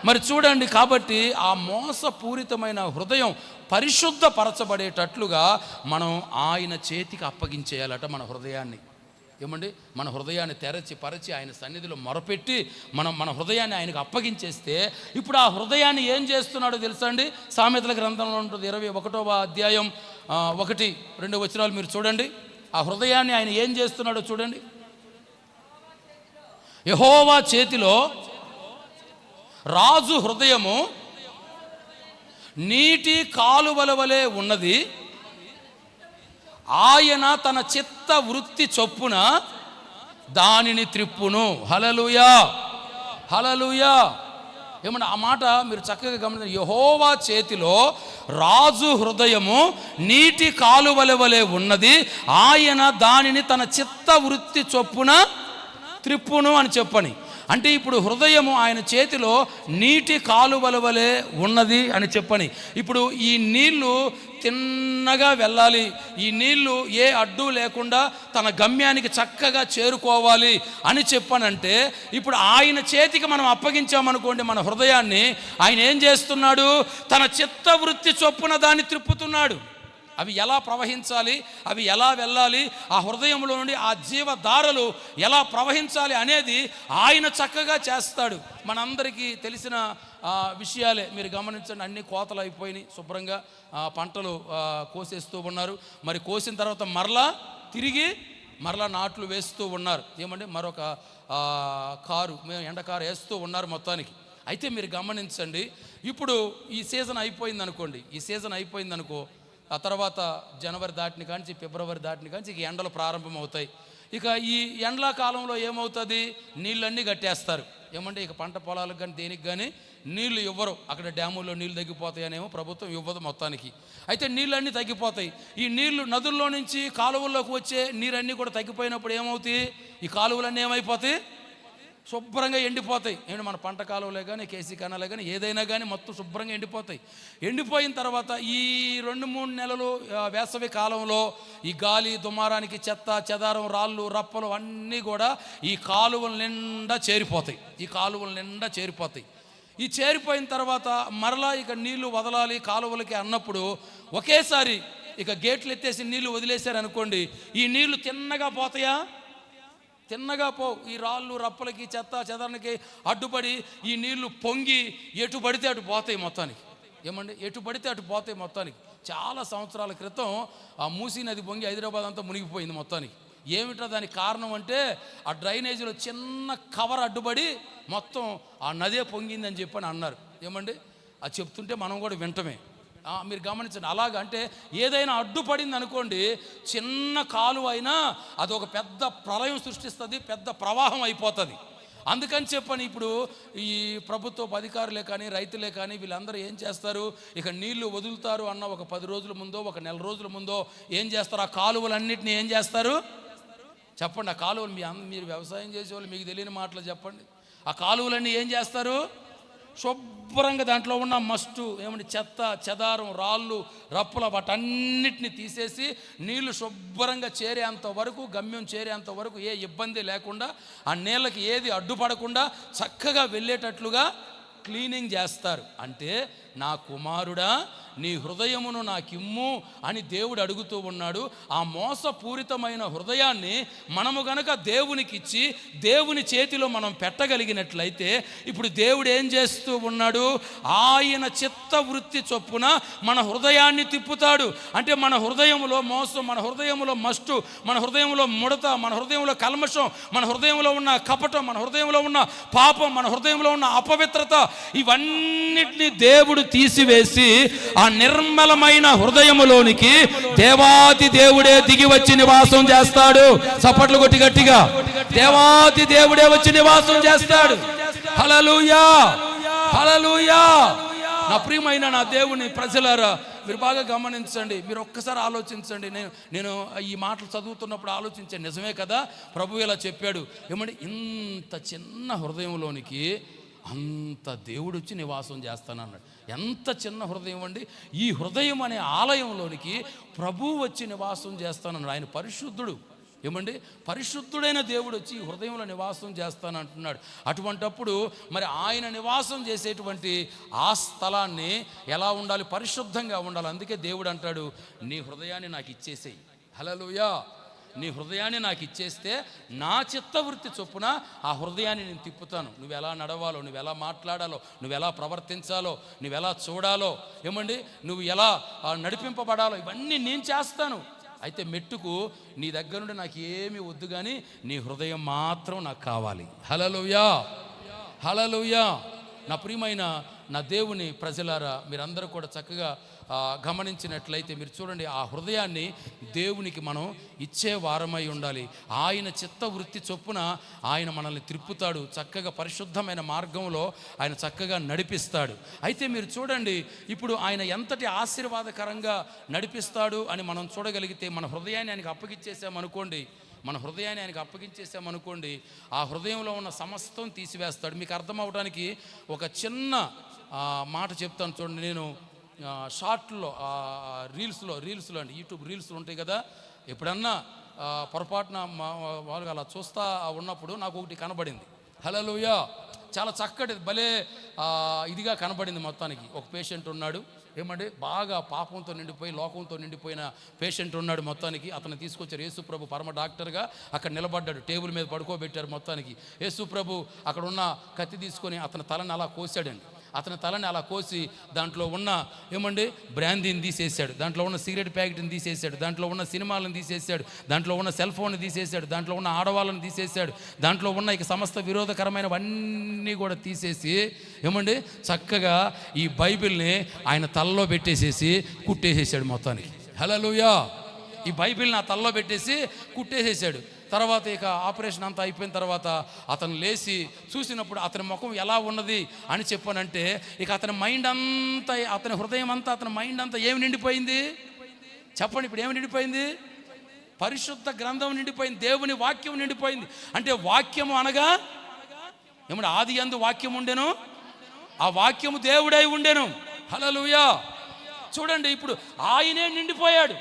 మరి చూడండి, కాబట్టి ఆ మోసపూరితమైన హృదయం పరిశుద్ధపరచబడేటట్లుగా మనం ఆయన చేతికి అప్పగించేయాలట మన హృదయాన్ని. ఏమండి మన హృదయాన్ని తెరచి ఆయన సన్నిధిలో మొరపెట్టి మన హృదయాన్ని ఆయనకు అప్పగించేస్తే, ఇప్పుడు ఆ హృదయాన్ని ఏం చేస్తున్నాడో తెలుసా అండి? సామెతల గ్రంథంలో ఉంటుంది 21వ అధ్యాయం 1-2 వచనాలు మీరు చూడండి. ఆ హృదయాన్ని ఆయన ఏం చేస్తున్నాడో చూడండి. యెహోవా చేతిలో రాజు హృదయము నీటి కాలువల వలె ఉన్నది, ఆయన తన చిత్త వృత్తి చొప్పున దానిని త్రిప్పును. హల్లెలూయా, హల్లెలూయా. ఏమన్నా ఆ మాట మీరు చక్కగా గమనించండి. యెహోవా చేతిలో రాజు హృదయము నీటి కాలువల వలె ఉన్నది, ఆయన దానిని తన చిత్త వృత్తి చొప్పున త్రిప్పును అని చెప్పని. అంటే ఇప్పుడు హృదయము ఆయన చేతిలో నీటి కాలువల వలె ఉన్నది అని చెప్పని. ఇప్పుడు ఈ నీళ్లు తిన్నగా వెళ్ళాలి, ఈ నీళ్లు ఏ అడ్డు లేకుండా తన గమ్యానికి చక్కగా చేరుకోవాలి అని చెప్పనంటే, ఇప్పుడు ఆయన చేతికి మనం అప్పగించామనుకోండి మన హృదయాన్ని, ఆయన ఏం చేస్తున్నాడు? తన చిత్త వృత్తి చొప్పున దాన్ని త్రిప్పుతున్నాడు. అవి ఎలా ప్రవహించాలి, అవి ఎలా వెళ్ళాలి, ఆ హృదయంలో నుండి ఆ జీవధారలు ఎలా ప్రవహించాలి అనేది ఆయన చక్కగా చేస్తాడు. మనందరికీ తెలిసిన విషయాలే, మీరు గమనించండి. అన్ని కోతలు అయిపోయినాయి, శుభ్రంగా పంటలు కోసేస్తూ ఉన్నారు. మరి కోసిన తర్వాత మరలా తిరిగి మరలా నాట్లు వేస్తూ ఉన్నారు. ఏమంటే మరొక కారు, మేము ఎండకారు వేస్తూ ఉన్నారు మొత్తానికి. అయితే మీరు గమనించండి, ఇప్పుడు ఈ సీజన్ అయిపోయింది అనుకోండి, ఈ సీజన్ అయిపోయింది అనుకో, ఆ తర్వాత జనవరి దాటిని కానించి ఫిబ్రవరి దాటిని కానించి ఇక ఎండలు ప్రారంభం అవుతాయి. ఇక ఈ ఎండాకాలంలో ఏమవుతుంది, నీళ్ళన్నీ కట్టేస్తారు. ఏమంటే ఇక పంట పొలాలకు కానీ దేనికి కానీ నీళ్లు ఇవ్వరు. అక్కడ డ్యాముల్లో నీళ్ళు తగ్గిపోతాయనేమో ప్రభుత్వం ఇవ్వదు మొత్తానికి. అయితే నీళ్ళన్నీ తగ్గిపోతాయి. ఈ నీళ్లు నదుల్లో నుంచి కాలువల్లోకి వచ్చే నీరన్నీ కూడా తగ్గిపోయినప్పుడు ఏమవుతాయి, ఈ కాలువలన్నీ ఏమైపోతాయి, శుభ్రంగా ఎండిపోతాయి. ఏంటి మన పంట కాలువలే కానీ కేసీ కెనాలే కానీ ఏదైనా కానీ మొత్తం శుభ్రంగా ఎండిపోతాయి. ఎండిపోయిన తర్వాత ఈ 2-3 నెలలు వేసవి కాలంలో ఈ గాలి దుమారానికి చెత్త చెదారం రాళ్ళు రప్పలు అన్నీ కూడా ఈ కాలువల నిండా చేరిపోతాయి. ఈ చేరిపోయిన తర్వాత మరలా ఇక నీళ్లు వదలాలి కాలువలకి అన్నప్పుడు ఒకేసారి ఇక గేట్లు ఎత్తేసి నీళ్లు వదిలేశారనుకోండి, ఈ నీళ్లు తిన్నగా పోతాయా, తిన్నగా పోవు. ఈ రాళ్ళు రప్పలకి చెత్త చెదరానికి అడ్డుపడి ఈ నీళ్లు పొంగి ఎటు పడితే అటు పోతాయి మొత్తానికి. ఏమండి, ఎటు పడితే అటు పోతాయి మొత్తానికి. చాలా సంవత్సరాల క్రితం ఆ మూసీ నది పొంగి హైదరాబాద్ అంతా మునిగిపోయింది మొత్తానికి. ఏమిటో దానికి కారణం అంటే ఆ డ్రైనేజీలో చిన్న కవర్ అడ్డుపడి మొత్తం ఆ నదే పొంగిందని చెప్పని అన్నారు. ఏమండి, అది చెప్తుంటే మనం కూడా వింటమే. మీరు గమనించండి. అలాగ అంటే ఏదైనా అడ్డుపడింది అనుకోండి, చిన్న కాలువ అయినా అదొక పెద్ద ప్రళయం సృష్టిస్తుంది, పెద్ద ప్రవాహం అయిపోతుంది. అందుకని చెప్పని ఇప్పుడు ఈ ప్రభుత్వ అధికారులే కానీ రైతులే కానీ వీళ్ళందరూ ఏం చేస్తారు, ఇక నీళ్లు వదులుతారు అన్న ఒక 10 రోజుల ముందో ఒక నెల రోజుల ముందో ఏం చేస్తారు, ఆ కాలువలన్నింటినీ ఏం చేస్తారు చెప్పండి. ఆ కాలువలు మీరు వ్యవసాయం చేసేవాళ్ళు మీకు తెలియని మాటలు చెప్పండి. ఆ కాలువలన్నీ ఏం చేస్తారు, శుభ్రంగా దాంట్లో ఉన్న మస్టు ఏమంటే చెత్త చెదారం రాళ్ళు రప్పుల వాటన్నిటిని తీసేసి నీళ్లు శుభ్రంగా చేరేంత వరకు, గమ్యం చేరేంత వరకు ఏ ఇబ్బంది లేకుండా, ఆ నీళ్ళకి ఏది అడ్డుపడకుండా చక్కగా వెళ్ళేటట్లుగా క్లీనింగ్ చేస్తారు. అంటే నా కుమారుడా నీ హృదయమును నాకిమ్ము అని దేవుడు అడుగుతూ ఉన్నాడు. ఆ మోసపూరితమైన హృదయాన్ని మనము గనక దేవునికి ఇచ్చి దేవుని చేతిలో మనం పెట్టగలిగినట్లయితే ఇప్పుడు దేవుడు ఏం చేస్తూ ఉన్నాడు, ఆయన చిత్త వృత్తి చొప్పున మన హృదయాన్ని తిప్పుతాడు. అంటే మన హృదయంలో మోసం, మన హృదయంలో మస్టు, మన హృదయంలో ముడత, మన హృదయంలో కల్మషం, మన హృదయంలో ఉన్న కపటం, మన హృదయంలో ఉన్న పాపం, మన హృదయంలో ఉన్న అపవిత్రత, ఇవన్నిటిని దేవుడు తీసివేసి ఆ నిర్మలమైన హృదయములోనికి దేవాది దేవుడే దిగి వచ్చి నివాసం చేస్తాడు. చప్పట్లు కొట్టి గట్టిగా, దేవాది దేవుడే వచ్చి నివాసం చేస్తాడు. హల్లెలూయా, హల్లెలూయా. నా ప్రియమైన నా దేవుని ప్రజలారా, మీరు బాగా గమనించండి, మీరు ఒక్కసారి ఆలోచించండి. నేను ఈ మాటలు చదువుతున్నప్పుడు ఆలోచించాను, నిజమే కదా ప్రభు ఇలా చెప్పాడు. ఏమంటే ఇంత చిన్న హృదయంలోనికి అంత దేవుడు వచ్చి నివాసం చేస్తానన్నాడు. ఎంత చిన్న హృదయం అండి. ఈ హృదయం అనే ఆలయంలోనికి ప్రభువు వచ్చి నివాసం చేస్తానన్నాడు. ఆయన పరిశుద్ధుడు. ఏమండి, పరిశుద్ధుడైన దేవుడు వచ్చి ఈ హృదయంలో నివాసం చేస్తానంటున్నాడు. అటువంటప్పుడు మరి ఆయన నివాసం చేసేటువంటి ఆ స్థలాన్ని ఎలా ఉండాలి, పరిశుద్ధంగా ఉండాలి. అందుకే దేవుడు అంటాడు, నీ హృదయాన్ని నాకు ఇచ్చేసేయి. హల్లెలూయా. నీ హృదయాన్ని నాకు ఇచ్చేస్తే నా చిత్తవృత్తి చొప్పున ఆ హృదయాన్ని నేను తిప్పుతాను. నువ్వు ఎలా నడవాలో, నువ్వు ఎలా మాట్లాడాలో, నువ్వు ఎలా ప్రవర్తించాలో, నువ్వు ఎలా చూడాలో, ఏమండి నువ్వు ఎలా నడిపింపబడాలో ఇవన్నీ నేను చేస్తాను. అయితే మెట్టుకు నీ దగ్గర నుండి నాకు ఏమీ వద్దు, కానీ నీ హృదయం మాత్రం నాకు కావాలి. హల్లెలూయా, హల్లెలూయా. నా ప్రియమైన నా దేవుని ప్రజలారా, మీరందరూ కూడా చక్కగా గమనించినట్లయితే మీరు చూడండి, ఆ హృదయాన్ని దేవునికి మనం ఇచ్చే వారమై ఉండాలి. ఆయన చిత్త వృత్తి చొప్పున ఆయన మనల్ని త్రిప్పుతాడు. చక్కగా పరిశుద్ధమైన మార్గంలో ఆయన చక్కగా నడిపిస్తాడు. అయితే మీరు చూడండి, ఇప్పుడు ఆయన ఎంతటి ఆశీర్వాదకరంగా నడిపిస్తాడు అని మనం చూడగలిగితే, మన హృదయాన్ని ఆయనకి అప్పగించేసామనుకోండి, ఆ హృదయంలో ఉన్న సమస్తం తీసివేస్తాడు. మీకు అర్థం అవడానికి ఒక చిన్న మాట చెప్తాను చూడండి. నేను షార్ట్లో రీల్స్లో అండి, యూట్యూబ్ రీల్స్లో ఉంటాయి కదా, ఎప్పుడన్నా పొరపాటున వాళ్ళకి అలా చూస్తా ఉన్నప్పుడు నాకు ఒకటి కనబడింది. హల్లెలూయా. చాలా చక్కటి భలే ఇదిగా కనబడింది. మొత్తానికి ఒక పేషెంట్ ఉన్నాడు. ఏమంటే బాగా పాపంతో నిండిపోయి లోకంతో నిండిపోయిన పేషెంట్ ఉన్నాడు. మొత్తానికి అతను తీసుకొచ్చారు. యేసుప్రభు పరమ డాక్టర్గా అక్కడ నిలబడ్డాడు. టేబుల్ మీద పడుకోబెట్టారు. మొత్తానికి యేసుప్రభు అక్కడ ఉన్న కత్తి తీసుకొని అతని తలని అలా కోసాడండి. అతని తలని అలా కోసి దాంట్లో ఉన్న బ్రాందీని తీసేసాడు, దాంట్లో ఉన్న సిగరెట్ ప్యాకెట్ని తీసేసాడు, దాంట్లో ఉన్న సినిమాలను తీసేసాడు, దాంట్లో ఉన్న సెల్ ఫోన్ని తీసేసాడు, దాంట్లో ఉన్న ఆడవాళ్ళని తీసేసాడు, దాంట్లో ఉన్న ఇక సమస్త విరోధకరమైనవన్నీ కూడా తీసేసి చక్కగా ఈ బైబిల్ని ఆయన తలలో పెట్టేసేసి కుట్టేసేసాడు మొత్తానికి. హల్లెలూయా. ఈ బైబిల్ని ఆ తలలో పెట్టేసి కుట్టేసేసాడు. తర్వాత ఇక ఆపరేషన్ అంతా అయిపోయిన తర్వాత అతను లేచి చూసినప్పుడు అతని ముఖం ఎలా ఉన్నది అని చెప్పానంటే, ఇక అతని మైండ్ అంతా, అతని హృదయం అంతా, అతని మైండ్ అంతా ఏమి నిండిపోయింది చెప్పండి? ఇప్పుడు ఏమి నిండిపోయింది? పరిశుద్ధ గ్రంథం నిండిపోయింది, దేవుని వాక్యం నిండిపోయింది. అంటే వాక్యము అనగా ఆది యందు వాక్యం ఉండెను, ఆ వాక్యము దేవుడై ఉండెను. హల్లెలూయా. చూడండి, ఇప్పుడు ఆయనే నిండిపోయాడు.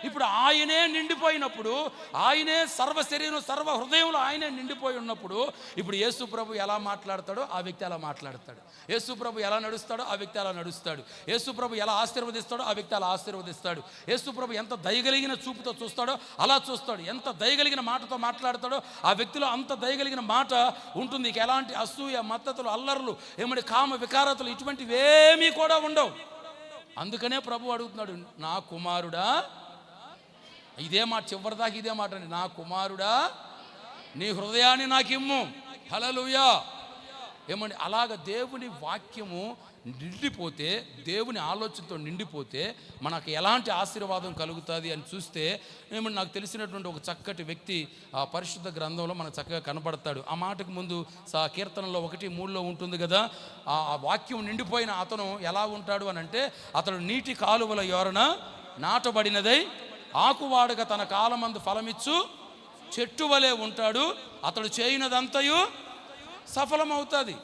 ఇప్పుడు ఆయనే నిండిపోయినప్పుడు, ఆయనే సర్వ శరీరం సర్వ హృదయంలో ఆయనే నిండిపోయి ఉన్నప్పుడు, ఇప్పుడు యేసు ప్రభు ఎలా మాట్లాడతాడో ఆ వ్యక్తి అలా మాట్లాడతాడు. యేసు ప్రభు ఎలా నడుస్తాడో ఆ వ్యక్తి అలా నడుస్తాడు. యేసు ప్రభు ఎలా ఆశీర్వదిస్తాడో ఆ వ్యక్తి అలా ఆశీర్వదిస్తాడు. యేసు ప్రభు ఎంత దయగలిగిన చూపుతో చూస్తాడో అలా చూస్తాడు. ఎంత దయగలిగిన మాటతో మాట్లాడతాడో ఆ వ్యక్తిలో అంత దయగలిగిన మాట ఉంటుంది. ఇక ఎలాంటి అసూయ, మత్తతులు, అల్లర్లు, కామ వికారతలు ఇటువంటివేమీ కూడా ఉండవు. అందుకనే ప్రభు అడుగుతున్నాడు, నా కుమారుడా, ఇదే మాట చివరిదాకా ఇదే మాట అండి, నా కుమారుడా నీ హృదయాన్ని నాకు ఇమ్ము. హల్లెలూయా. అలాగ దేవుని వాక్యము నిండిపోతే, దేవుని ఆలోచనతో నిండిపోతే మనకు ఎలాంటి ఆశీర్వాదం కలుగుతుంది అని చూస్తే నాకు తెలిసినటువంటి ఒక చక్కటి వ్యక్తి ఆ పరిశుద్ధ గ్రంథంలో మనకు చక్కగా కనబడతాడు. ఆ మాటకు ముందు కీర్తనలో 1:3 ఉంటుంది కదా, ఆ వాక్యం నిండిపోయిన అతను ఎలా ఉంటాడు అని అంటే, అతడు నీటి కాలువల యోరన నాటబడినదై ఆకువాడుగా తన కాలమందు ఫలమిచ్చు చెట్టు వలె ఉంటాడు, అతడు చేయనదంతయు సఫలమవుతుంది.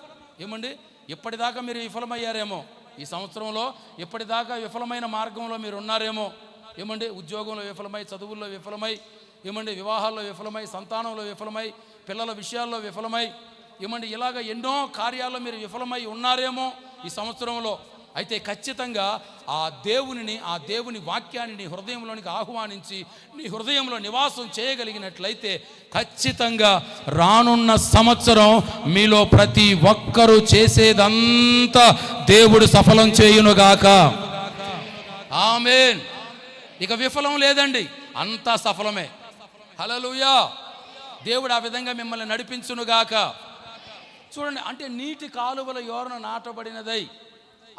ఇప్పటిదాకా మీరు విఫలమయ్యారేమో, ఈ సంవత్సరంలో ఇప్పటిదాకా విఫలమైన మార్గంలో మీరు ఉన్నారేమో. ఉద్యోగంలో విఫలమై, చదువుల్లో విఫలమై, వివాహాల్లో విఫలమై, సంతానంలో విఫలమై, పిల్లల విషయాల్లో విఫలమై, ఇలాగ ఎన్నో కార్యాల్లో మీరు విఫలమై ఉన్నారేమో ఈ సంవత్సరంలో. అయితే ఖచ్చితంగా ఆ దేవుని వాక్యాన్ని నీ హృదయంలోనికి ఆహ్వానించి నీ హృదయంలో నివాసం చేయగలిగినట్లయితే ఖచ్చితంగా రానున్న సంవత్సరం మీలో ప్రతి ఒక్కరూ చేసేదంతా దేవుడు సఫలం చేయునుగాక. ఆమేన్. ఇక విఫలం లేదండి, అంతా సఫలమే. హల్లెలూయా. దేవుడు ఆ విధంగా మిమ్మల్ని నడిపించునుగాక. చూడండి, అంటే నీటి కాలువల యోరన నాటబడినదై,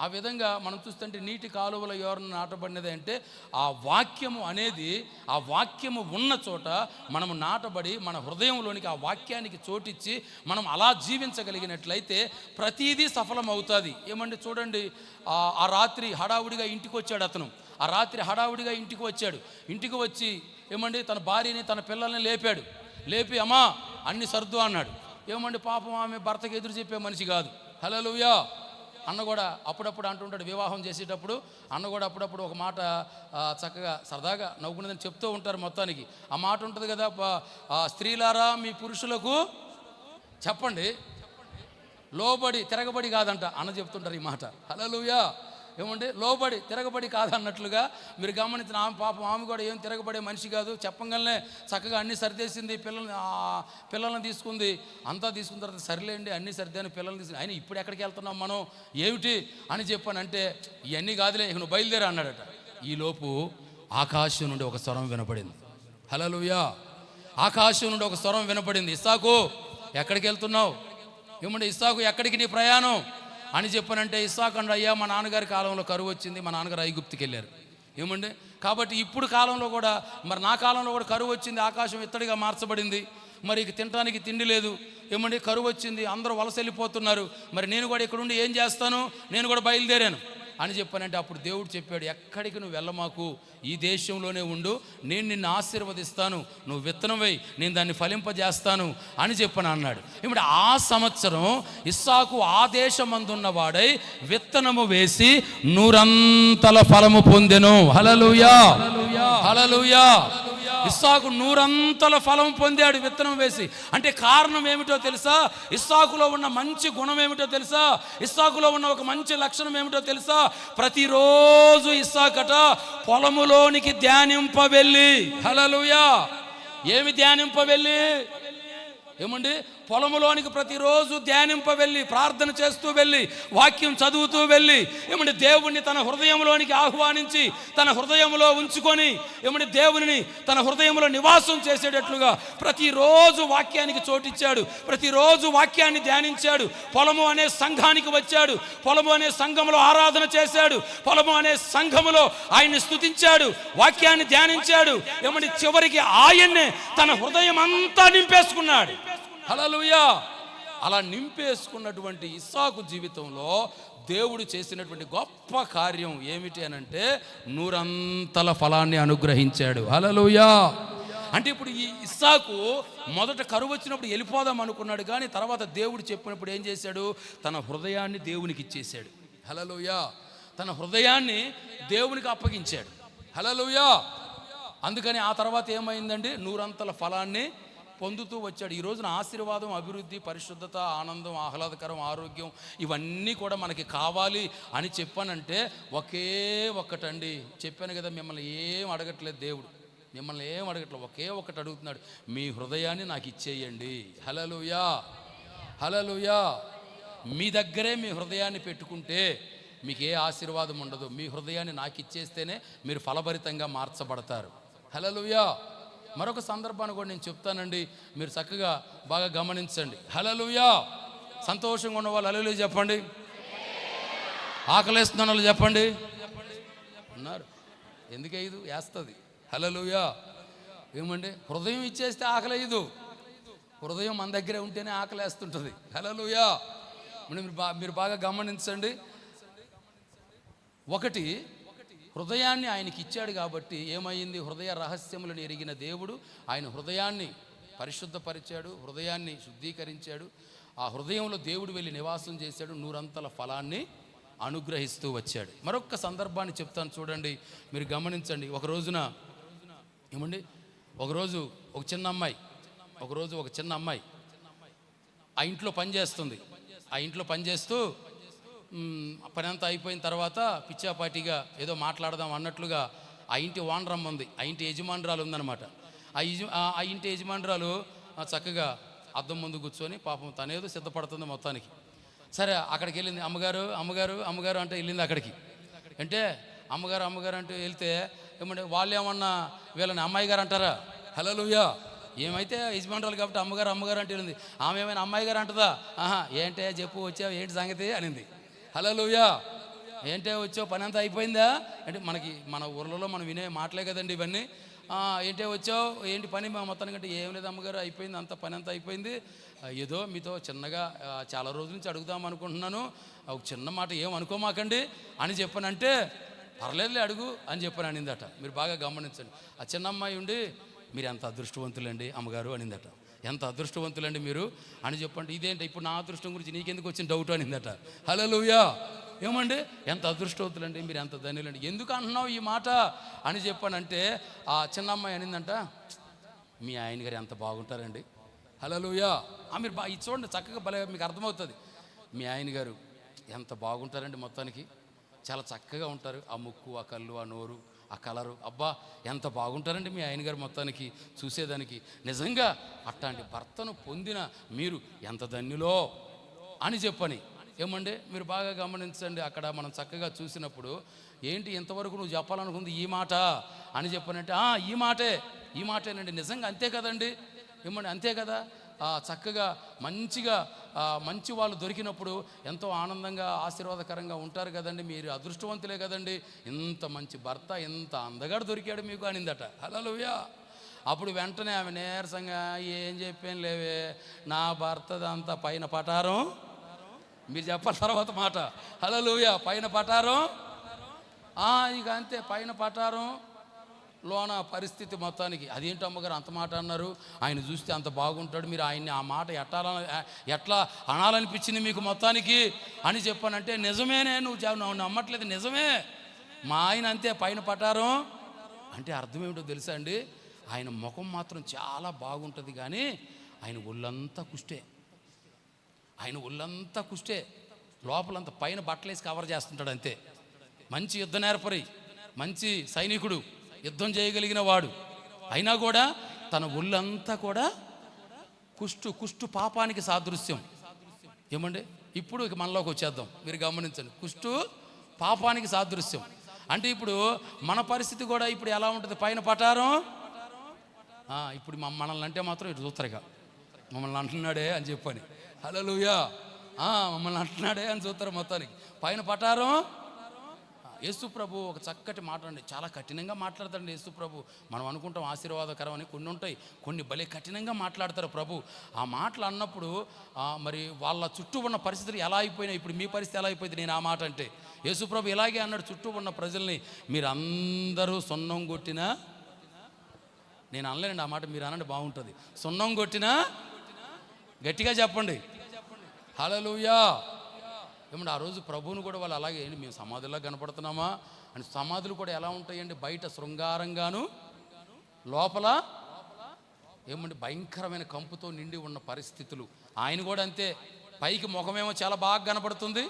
ఆ విధంగా మనం చూస్తుంటే నీటి కాలువల యోరన నాటబడినది అంటే ఆ వాక్యము అనేది, ఆ వాక్యము ఉన్న చోట మనము నాటబడి మన హృదయంలోనికి ఆ వాక్యానికి చోటిచ్చి మనం అలా జీవించగలిగినట్లయితే ప్రతీదీ సఫలం అవుతుంది. చూడండి, ఆ రాత్రి హడావుడిగా ఇంటికి వచ్చాడు అతను. ఆ రాత్రి హడావుడిగా ఇంటికి వచ్చాడు. ఇంటికి వచ్చి తన భార్యని, తన పిల్లల్ని లేపి అమ్మా అన్ని సర్దు అన్నాడు. పాపం ఆమె భర్తకి ఎదురు చెప్పే మనిషి కాదు. హల్లెలూయా. అన్న కూడా అప్పుడప్పుడు అంటుంటాడు, వివాహం చేసేటప్పుడు అన్న కూడా అప్పుడప్పుడు ఒక మాట చక్కగా సరదాగా నవ్వుకునేదని చెప్తూ ఉంటారు. మొత్తానికి ఆ మాట ఉంటుంది కదా, స్త్రీలారా మీ పురుషులకు చెప్పండి లోబడి తిరగబడి కాదంట అన్న చెప్తుంటారు ఈ మాట. హల్లెలూయా. లోబడి తిరగబడి కాదన్నట్లుగా మీరు గమనించిన పాపం ఆమె కూడా ఏం తిరగబడే మనిషి కాదు. చెప్పగానే చక్కగా అన్నీ సరిదేసింది, పిల్లల్ని తీసుకుంది, అంతా తీసుకున్న తర్వాత సరిలేండి అన్నీ సరిదేని పిల్లల్ని తీసుకుని, ఆయన ఇప్పుడు ఎక్కడికి వెళ్తున్నాం మనం ఏమిటి అని చెప్పానంటే, ఇవన్నీ కాదులే ఇక నువ్వు బయలుదేరా అన్నాడట. ఈలోపు ఆకాశం నుండి ఒక స్వరం వినపడింది. హల్లెలూయా. ఆకాశం నుండి ఒక స్వరం వినపడింది, ఇస్సాకు ఎక్కడికి వెళ్తున్నావు? ఇస్సాకు ఎక్కడికి నీ ప్రయాణం అని చెప్పానంటే, ఇస్సాకు అండి, అయ్యా మా నాన్నగారి కాలంలో కరువు వచ్చింది, మా నాన్నగారు ఐగుప్తుకి వెళ్ళారు. కాబట్టి ఇప్పుడు కాలంలో కూడా, మరి నా కాలంలో కూడా కరువు వచ్చింది, ఆకాశం ఇత్తడిగా మార్చబడింది, మరి ఇక తినడానికి తిండి లేదు, కరువు వచ్చింది, అందరూ వలస వెళ్ళిపోతున్నారు, మరి నేను కూడా ఇక్కడ ఉండి ఏం చేస్తాను, నేను కూడా బయలుదేరాను అని చెప్పానంటే, అప్పుడు దేవుడు చెప్పాడు, ఎక్కడికి నువ్వు వెళ్ళమాకు, ఈ దేశంలోనే ఉండు, నేను నిన్ను ఆశీర్వదిస్తాను, నువ్వు విత్తనం వేయి, నేను దాన్ని ఫలింపజేస్తాను అని చెప్పని అన్నాడు. ఇప్పుడు ఆ సంవత్సరం ఇస్సాకు ఆ దేశమందున్న వాడై విత్తనము వేసి 100 ఫలము పొందెను. హల్లెలూయా. హల్లెలూయా. ఇస్సాకు 100 ఫలం పొందాడు విత్తనం వేసి. అంటే కారణం ఏమిటో తెలుసా? ఇస్సాకులో ఉన్న మంచి గుణం ఏమిటో తెలుసా? ఇస్సాకులో ఉన్న ఒక మంచి లక్షణం ఏమిటో తెలుసా? ప్రతిరోజు ఇస్సాకట పొలములోనికి ధ్యానింప వెళ్ళి, హల్లెలూయా, ఏమి ధ్యానింప వెళ్ళి పొలములోనికి ప్రతిరోజు ధ్యానింప వెళ్ళి, ప్రార్థన చేస్తూ వెళ్ళి, వాక్యం చదువుతూ వెళ్ళి, ఏమంటే దేవుణ్ణి తన హృదయంలోనికి ఆహ్వానించి తన హృదయంలో ఉంచుకొని, ఏమంటే దేవుని తన హృదయంలో నివాసం చేసేటట్లుగా ప్రతిరోజు వాక్యానికి చోటిచ్చాడు, ప్రతిరోజు వాక్యాన్ని ధ్యానించాడు. పొలము అనే సంఘానికి వచ్చాడు, పొలము అనే సంఘములో ఆరాధన చేశాడు, పొలము అనే సంఘములో ఆయన్ని స్తుతించాడు, వాక్యాన్ని ధ్యానించాడు. ఏమంటే చివరికి ఆయన్నే తన హృదయం అంతా నింపేసుకున్నాడు. హల్లెలూయా. అలా నింపేసుకున్నటువంటి ఇస్సాకు జీవితంలో దేవుడు చేసినటువంటి గొప్ప కార్యం ఏమిటి అనంటే నూరంతల ఫలాన్ని అనుగ్రహించాడు. హల్లెలూయా. అంటే ఇప్పుడు ఈ ఇస్సాకు మొదట కరువు వచ్చినప్పుడు వెళ్ళిపోదాం అనుకున్నాడు, కానీ తర్వాత దేవుడు చెప్పినప్పుడు ఏం చేశాడు? తన హృదయాన్ని దేవునికి ఇచ్చేశాడు. హల్లెలూయా. తన హృదయాన్ని దేవునికి అప్పగించాడు. హల్లెలూయా. అందుకని ఆ తర్వాత ఏమైందండి? నూరంతల ఫలాన్ని పొందుతూ వచ్చాడు. ఈ రోజున ఆశీర్వాదం, అభివృద్ధి, పరిశుద్ధత, ఆనందం, ఆహ్లాదకరం, ఆరోగ్యం ఇవన్నీ కూడా మనకి కావాలి అని చెప్పానంటే ఒకే ఒక్కటండి. చెప్పాను కదా, మిమ్మల్ని ఏం అడగట్లేదు దేవుడు, మిమ్మల్ని ఏం అడగట్లేదు, ఒకే ఒక్కటి అడుగుతున్నాడు, మీ హృదయాన్ని నాకు ఇచ్చేయండి. హల్లెలూయా. హల్లెలూయా. మీ దగ్గరే మీ హృదయాన్ని పెట్టుకుంటే మీకు ఏ ఆశీర్వాదం ఉండదు. మీ హృదయాన్ని నాకు ఇచ్చేస్తేనే మీరు ఫలభరితంగా మార్చబడతారు. హల్లెలూయా. మరొక సందర్భాన్ని కూడా నేను చెప్తానండి, మీరు చక్కగా బాగా గమనించండి. హల్లెలూయా. సంతోషంగా ఉన్న వాళ్ళు హల్లెలూయా చెప్పండి. ఆకలేస్తున్న వాళ్ళు చెప్పండి. ఉన్నారు, ఎందుకయ్యదు? వేస్తుంది. హల్లెలూయా. ఏమండి? హృదయం ఇచ్చేస్తే ఆకలేదు, హృదయం మన దగ్గరే ఉంటేనే ఆకలేస్తుంటుంది. హల్లెలూయా. మీరు బాగా గమనించండి. ఒకటి, హృదయాన్ని ఆయనకి ఇచ్చాడు కాబట్టి ఏమైంది? హృదయ రహస్యములను ఎరిగిన దేవుడు ఆయన హృదయాన్ని పరిశుద్ధపరిచాడు, హృదయాన్ని శుద్ధీకరించాడు. ఆ హృదయంలో దేవుడు వెళ్ళి నివాసం చేశాడు, నూరంతల ఫలాన్ని అనుగ్రహిస్తూ వచ్చాడు. మరొక సందర్భాన్ని చెప్తాను చూడండి, మీరు గమనించండి. ఒక రోజున ఏమండి, ఒకరోజు ఒక చిన్న అమ్మాయి ఆ ఇంట్లో పనిచేస్తుంది. ఆ ఇంట్లో పనిచేస్తూ పని అంతా అయిపోయిన తర్వాత పిచ్చాపాటిగా ఏదో మాట్లాడదాం అన్నట్లుగా ఆ ఇంటి ఓనరమ్మ ఉంది, ఆ ఇంటి యజమానురాలు ఉందన్నమాట. ఆ ఇంటి యజమానురాలు చక్కగా అద్దం ముందు కూర్చొని పాపం తనేదో సిద్ధపడుతుంది మొత్తానికి. సరే అక్కడికి వెళ్ళింది. అమ్మగారు అంటే వెళ్ళింది అక్కడికి. అంటే అమ్మగారు అంటూ వెళ్తే ఏమంటే వాళ్ళు ఏమన్నా వీళ్ళని అమ్మాయి గారు అంటారా? హల్లెలూయా. ఏమైతే యజమానురాలు కాబట్టి అమ్మగారు అంటే వెళ్ళింది. ఆమె ఏమైనా అమ్మాయి గారు అంటదా? ఏంటే చెప్పు, వచ్చావు, ఏంటి సంగతి అనింది. హల్లెలూయా. ఏంటే వచ్చావు, పని అంతా అయిపోయిందా అంటే మన ఊర్లలో మనం వినే మాటలే కదండి ఇవన్నీ. ఏంటే వచ్చావు, ఏంటి పని మొత్తానికంటే ఏం లేదు అమ్మగారు, అయిపోయింది అంత పని అంతా అయిపోయింది, ఏదో మీతో చిన్నగా చాలా రోజుల నుంచి అడుగుదాం అనుకుంటున్నాను, ఒక చిన్న మాట ఏం అనుకోమాకండి అని చెప్పానంటే పర్లేదులే అడుగు అని చెప్పని అనిందట. మీరు బాగా గమనించండి. ఆ చిన్న అమ్మాయి ఉండి, మీరు ఎంత అదృష్టవంతులండి అమ్మగారు అనిందట. ఎంత అదృష్టవంతులండి మీరు అని చెప్పండి. ఇదేంటి ఇప్పుడు నా అదృష్టం గురించి నీకెందుకు వచ్చిన డౌట్ అనిందట. హల్లెలూయా. ఏమండి, ఎంత అదృష్టవంతులండి మీరు, ఎంత ధన్యులండి, ఎందుకు అంటున్నావు ఈ మాట అని చెప్పానంటే ఆ చిన్న అమ్మాయి అనిందంట, మీ ఆయన గారు ఎంత బాగుంటారండి. హల్లెలూయా. మీరు ఇది చూడండి చక్కగా భలే మీకు అర్థమవుతుంది. మీ ఆయన గారు ఎంత బాగుంటారండి, మొత్తానికి చాలా చక్కగా ఉంటారు, ఆ ముక్కు, ఆ కళ్ళు, ఆ నోరు, ఆ కలరు, అబ్బా ఎంత బాగుంటారండి మీ ఆయన గారు మొత్తానికి చూసేదానికి. నిజంగా అట్లాంటి భర్తను పొందిన మీరు ఎంత ధన్యులో అని చెప్పని. ఏమండి, మీరు బాగా గమనించండి. అక్కడ మనం చక్కగా చూసినప్పుడు ఏంటి ఇంతవరకు నువ్వు చెప్పాలనుకుంది ఈ మాట అని చెప్పనంటే ఈ మాటేనండి. నిజంగా అంతే కదండి. ఏమండి, అంతే కదా. చక్కగా మంచిగా మంచి వాళ్ళు దొరికినప్పుడు ఎంతో ఆనందంగా ఆశీర్వాదకరంగా ఉంటారు కదండి. మీరు అదృష్టవంతులే కదండి, ఇంత మంచి భర్త, ఇంత అందగాడు దొరికాడు మీకు అనిందట. హల్లెలూయా. అప్పుడు వెంటనే ఆమె నీరసంగా, ఏం చెప్పాను లేవే, నా భర్తదంతా పైన పటారం, మీరు చెప్పాలి తర్వాత మాట. హల్లెలూయా. పైన పటారం, ఇక అంతే, పైన పటారం, లోన పరిస్థితి మొత్తానికి. అదేంటి అమ్మగారు అంత మాట అన్నారు, ఆయన చూస్తే అంత బాగుంటాడు, మీరు ఆయన్ని ఆ మాట ఎట్లా అనాలనిపించింది మీకు మొత్తానికి అని చెప్పానంటే నిజమేనే, నువ్వు నమ్మట్లేదు, నిజమే, మా ఆయన అంతే పైన పటారం. అంటే అర్థం ఏమిటో తెలుసా అండి, ఆయన ముఖం మాత్రం చాలా బాగుంటుంది కానీ ఆయన ఒళ్ళంతా కుష్టే, లోపలంతా పైన బట్టలేసి కవర్ చేస్తుంటాడు అంతే. మంచి యుద్ధ నేర్పరి, మంచి సైనికుడు, యుద్ధం చేయగలిగిన వాడు, అయినా కూడా తన ఒళ్ళంతా కూడా కుష్టు పాపానికి సాదృశ్యం. ఏమండి, ఇప్పుడు ఇక మనలోకి వచ్చేద్దాం. మీరు గమనించండి, కుష్టు పాపానికి సాదృశ్యం అంటే ఇప్పుడు మన పరిస్థితి కూడా ఇప్పుడు ఎలా ఉంటుంది? పైన పటారం. ఇప్పుడు మనల్ని అంటే మాత్రం ఇటు చూస్తారుగా, మమ్మల్ని అంటున్నాడే అని చెప్పని, హల్లెలూయా, మమ్మల్ని అంటున్నాడే అని చూస్తారు. మొత్తానికి పైన పటారం. యేసు ప్రభు ఒక చక్కటి మాట అండి, చాలా కఠినంగా మాట్లాడతాడండి యేసు ప్రభు. మనం అనుకుంటాం ఆశీర్వాదకరం అని, కొన్ని ఉంటాయి, కొన్ని భలే కఠినంగా మాట్లాడతారు ప్రభు. ఆ మాటలు అన్నప్పుడు మరి వాళ్ళ చుట్టూ ఉన్న పరిస్థితులు ఎలా అయిపోయినాయి, ఇప్పుడు మీ పరిస్థితి ఎలా అయిపోయింది? నేను ఆ మాట అంటే యేసు ప్రభు ఇలాగే అన్నాడు చుట్టూ ఉన్న ప్రజల్ని, మీరు అందరూ సున్నం కొట్టినా, నేను అనలేనండి ఆ మాట, మీరు అనండి బాగుంటుంది, సున్నం కొట్టినా, గట్టిగా చెప్పండి హల్లెలూయా. ఏమంటే ఆ రోజు ప్రభువును కూడా వాళ్ళు అలాగే, ఏంటి మేము సమాధుల్లో కనపడుతున్నామా అని. సమాధులు కూడా ఎలా ఉంటాయండి? బయట శృంగారంగాను, లోపల ఏమంటే భయంకరమైన కంపుతో నిండి ఉన్న పరిస్థితులు. ఆయన కూడా అంతే, పైకి ముఖమేమో చాలా బాగా కనపడుతుంది,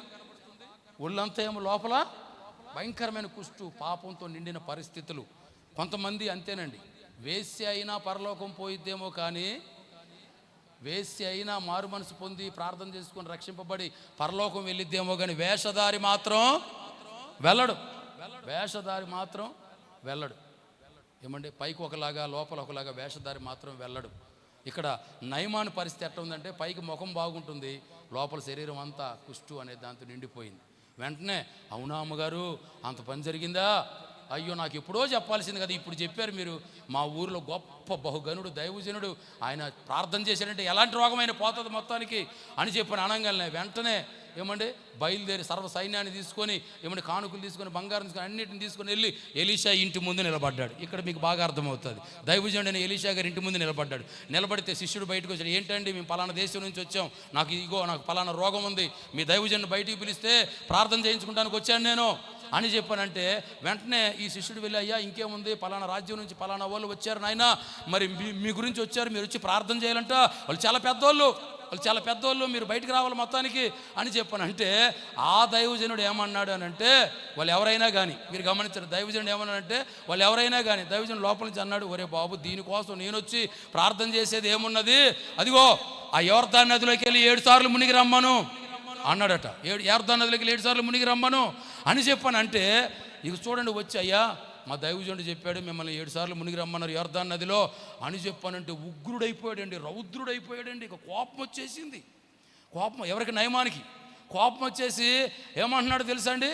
ఒళ్ళంతా ఏమో లోపల భయంకరమైన కుష్టు పాపంతో నిండిన పరిస్థితులు. కొంతమంది అంతేనండి, వేశ్య అయినా పరలోకం పోయిద్దేమో కానీ, వేశ్య అయినా మారు మనసు పొంది ప్రార్థన చేసుకొని రక్షింపబడి పరలోకం వెళ్ళిద్దేమో కానీ వేషధారి మాత్రం వెళ్ళడు. వేషధారి మాత్రం వెళ్ళడు. ఏమంటే పైకి ఒకలాగా లోపల ఒకలాగా వేషధారి మాత్రం వెళ్ళడు. ఇక్కడ నయమాను పరిస్థితి ఎట్లా ఉందంటే, పైకి ముఖం బాగుంటుంది, లోపల శరీరం అంతా కుష్టు అనే దాంతో నిండిపోయింది. వెంటనే, అవునా అమ్మగారు అంత పని జరిగిందా? అయ్యో నాకు ఎప్పుడో చెప్పాల్సింది కదా, ఇప్పుడు చెప్పారు మీరు. మా ఊరిలో గొప్ప బహుగనుడు దైవజనుడు, ఆయన ప్రార్థన చేశాడంటే ఎలాంటి రోగమైనా పోతుంది మొత్తానికి అని చెప్పని అనగానే వెంటనే ఏమంటే బయలుదేరి సర్వ సైన్యాన్ని తీసుకొని, ఏమంటే కానుకలు తీసుకొని, బంగారం తీసుకొని, అన్నిటిని తీసుకొని వెళ్ళి ఎలీషా ఇంటి ముందు నిలబడ్డాడు. ఇక్కడ మీకు బాగా అర్థమవుతుంది, దైవజనుడు అయిన ఎలీషా గారి ఇంటి ముందు నిలబడ్డాడు. నిలబడితే శిష్యుడు బయటకు వచ్చాడు. ఏంటండి, మేము పలానా దేశం నుంచి వచ్చాం, నాకు పలానా రోగం ఉంది, మీ దైవజనుడు బయటికి పిలిస్తే ప్రార్థన చేయించుకుంటానికి వచ్చాను నేను అని చెప్పానంటే, వెంటనే ఈ శిష్యుడు వెళ్ళి, అయ్యా ఇంకేముంది, పలానా రాజ్యం నుంచి పలానా వాళ్ళు వచ్చారు నాయన, మరి మీ గురించి వచ్చారు, మీరు వచ్చి ప్రార్థన చేయాలంట, వాళ్ళు చాలా పెద్దోళ్ళు, మీరు బయటికి రావాలి మొత్తానికి అని చెప్పానంటే, ఆ దైవజనుడు ఏమన్నాడు అని అంటే, వాళ్ళు ఎవరైనా కానీ, మీరు గమనించారు, దైవజనుడు ఏమన్నాడంటే వాళ్ళు ఎవరైనా కానీ, దైవజనుడు లోపల నుంచి అన్నాడు, ఒరే బాబు దీనికోసం నేను వచ్చి ప్రార్థన చేసేది ఏమున్నది, అదిగో ఆ యోర్దాను నదిలోకి వెళ్ళి 7 సార్లు మునిగి రమ్మను అన్నాడట. యోర్దాను నదిలోకి 7 సార్లు మునిగి రమ్మను అని చెప్పానంటే, ఇక చూడండి వచ్చి, అయ్యా మా దైవజనుడు చెప్పాడు మిమ్మల్ని 7 సార్లు మునిగి రమ్మన్నారు యోర్దాను నదిలో అని చెప్పానంటే ఉగ్రుడైపోయాడండి, రౌద్రుడైపోయాడండి. ఇక కోపం వచ్చేసింది. కోపం ఎవరికి? నయమానికి కోపం వచ్చేసి ఏమంటున్నాడు తెలుసా అండి?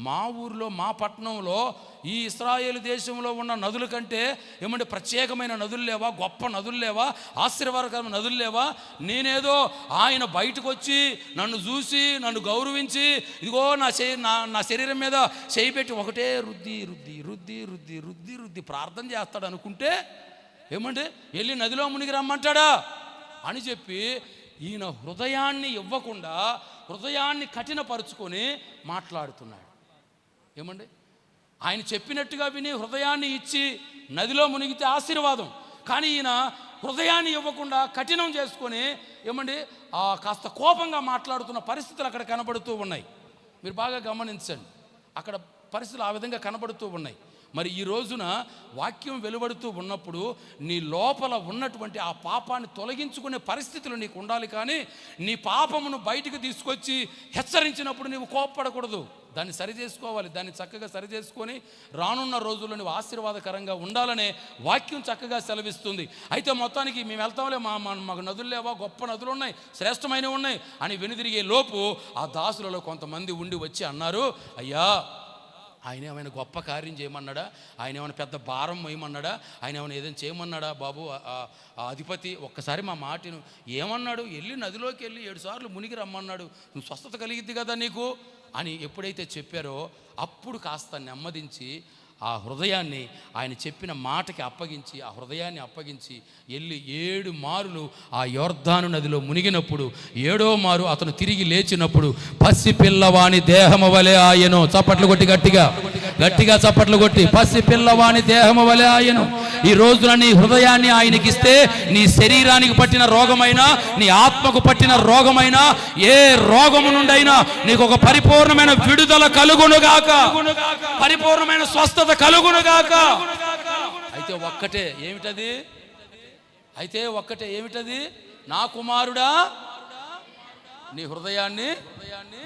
మా ఊరిలో, మా పట్టణంలో, ఈ ఇశ్రాయేలు దేశంలో ఉన్న నదుల కంటే ఏమంటే ప్రత్యేకమైన నదులు లేవా, గొప్ప నదులు లేవా, ఆశీర్వాదకరమైన నదులు లేవా? నేనేదో ఆయన బయటకు వచ్చి నన్ను చూసి నన్ను గౌరవించి ఇదిగో నా శరీరం మీద చేయి పెట్టి ఒకటే రుద్ది ప్రార్థన చేస్తాడు అనుకుంటే, ఏమంటే వెళ్ళి నదిలో మునిగి రమ్మంటాడా అని చెప్పి ఈయన హృదయాన్ని ఇవ్వకుండా హృదయాన్ని కఠినపరుచుకొని మాట్లాడుతున్నాడు. ఏమండి, ఆయన చెప్పినట్టుగా విని హృదయాన్ని ఇచ్చి నదిలో మునిగితే ఆశీర్వాదం, కానీ ఈయన హృదయాన్ని ఇవ్వకుండా కఠినం చేసుకొని ఏమండి కాస్త కోపంగా మాట్లాడుతున్న పరిస్థితులు అక్కడ కనబడుతూ ఉన్నాయి. మీరు బాగా గమనించండి, అక్కడ పరిస్థితులు ఆ విధంగా కనబడుతూ ఉన్నాయి. మరి ఈ రోజున వాక్యం వెలువడుతూ ఉన్నప్పుడు నీ లోపల ఉన్నటువంటి ఆ పాపాన్ని తొలగించుకునే పరిస్థితులు నీకు ఉండాలి. కానీ నీ పాపమును బయటికి తీసుకొచ్చి హెచ్చరించినప్పుడు నీవు కోప్పడకూడదు, దాన్ని సరిచేసుకోవాలి. దాన్ని చక్కగా సరిచేసుకొని రానున్న రోజుల్లో నువ్వు ఆశీర్వాదకరంగా ఉండాలనే వాక్యం చక్కగా సెలవిస్తుంది. అయితే మొత్తానికి మేము వెళ్తాంలే, మాకు నదులు లేవా, గొప్ప నదులు ఉన్నాయి, శ్రేష్టమైనవి ఉన్నాయి అని వెనుదిరిగే లోపు ఆ దాసులలో కొంతమంది ఉండి వచ్చి అన్నారు, అయ్యా ఆయన ఏమైనా గొప్ప కార్యం చేయమన్నాడా, ఆయన ఏమైనా పెద్ద భారం వేయమన్నాడా, ఆయన ఏమైనా ఏదైనా చేయమన్నాడా బాబు అధిపతి, ఒక్కసారి మా మాటను ఏమన్నాడు, వెళ్ళి నదిలోకి వెళ్ళి 7 సార్లు మునిగి రమ్మన్నాడు, నువ్వు స్వస్థత కలిగిద్ది కదా నీకు అని ఎప్పుడైతే చెప్పారో అప్పుడు కాస్త నెమ్మదించి ఆ హృదయాన్ని ఆయన చెప్పిన మాటకి అప్పగించి ఆ హృదయాన్ని అప్పగించి వెళ్ళి 7 మారులు ఆ యోర్దాను నదిలో మునిగినప్పుడు 7వ మారు అతను తిరిగి లేచినప్పుడు పసి పిల్లవాని దేహము వలె ఆయను. చప్పట్లు కొట్టి గట్టిగా చప్పట్లు కొట్టి, పసి పిల్లవాని దేహము వలె ఆయను. ఈ రోజున నీ హృదయాన్ని ఆయనకి ఇస్తే నీ శరీరానికి పట్టిన రోగమైనా, నీ ఆత్మకు పట్టిన రోగమైనా, ఏ రోగము నుండైనా నీకు ఒక పరిపూర్ణమైన విడుదల కలుగునుగాక, పరిపూర్ణమైన స్వస్థత కలుగునుగాక. అయితే ఒక్కటే, ఏమిటది? అయితే ఒక్కటే, ఏమిటది? నా కుమారుడా నీ హృదయాన్ని,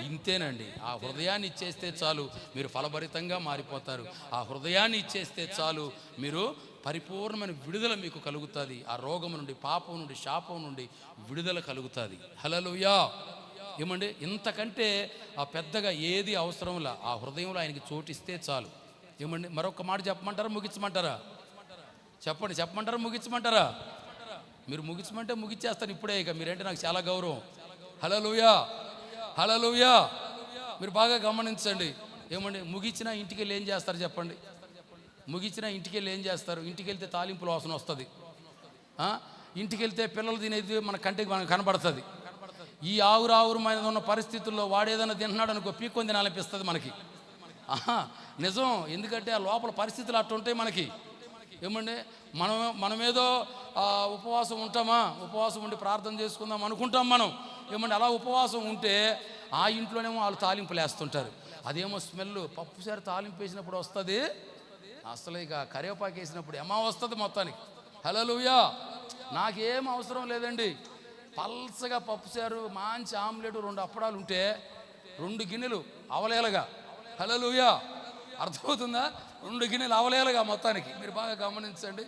ఇంతేనండి. ఆ హృదయాన్ని ఇచ్చేస్తే చాలు, మీరు ఫలభరితంగా మారిపోతారు. ఆ హృదయాన్ని ఇచ్చేస్తే చాలు, మీరు పరిపూర్ణమైన విడుదల మీకు కలుగుతుంది. ఆ రోగం నుండి, పాపం నుండి, శాపం నుండి విడుదల కలుగుతుంది. హల్లెలూయా. ఏమండి, ఇంతకంటే ఆ పెద్దగా ఏది అవసరంలా ఆ హృదయంలో ఆయనకి చోటిస్తే చాలు. ఏమండి, మరొక మాట చెప్పమంటారా, ముగించమంటారా? చెప్పమంటారా, ముగించమంటారా? మీరు ముగించమంటే ముగించేస్తాను ఇప్పుడే. ఇక మీరంటే నాకు చాలా గౌరవం. హల్లెలూయా, హల్లెలూయా. మీరు బాగా గమనించండి. ఏమండి, ముగించినా ఇంటికి వెళ్ళి ఏం చేస్తారు చెప్పండి? ముగించినా ఇంటికి వెళ్ళి ఏం చేస్తారు? ఇంటికి వెళ్తే తాలింపుల వాసన వస్తుంది. ఇంటికి వెళ్తే పిల్లలు తినేది మన కంటికి మనకు కనబడుతుంది. ఈ ఆవురావురమైన ఉన్న పరిస్థితుల్లో వాడేదైనా తింటున్నాడు అనుకో, పీక్కొని తినాలనిపిస్తుంది మనకి. నిజం. ఎందుకంటే ఆ లోపల పరిస్థితులు అట్టుంటాయి మనకి. ఏమండి, మనమేదో ఉపవాసం ఉంటామా, ఉపవాసం ఉండి ప్రార్థన చేసుకుందాం అనుకుంటాం మనం. ఏమండి, అలా ఉపవాసం ఉంటే ఆ ఇంట్లోనేమో వాళ్ళు తాలింపులు వేస్తుంటారు. అదేమో స్మెల్ పప్పుసారి తాలింపు వేసినప్పుడు వస్తుంది, అసలు ఇక కరివేపాకు వేసినప్పుడు వస్తుంది మొత్తానికి. హల్లెలూయా. నాకేం అవసరం లేదండి, పల్సగా పప్పుసారు, మంచి ఆమ్లెట్, 2 అప్పడాలు ఉంటే 2 గిన్నెలు అవలేలగా. హల్లెలూయా. అర్థమవుతుందా? 2 గిన్నెలు అవలేలగా మొత్తానికి. మీరు బాగా గమనించండి.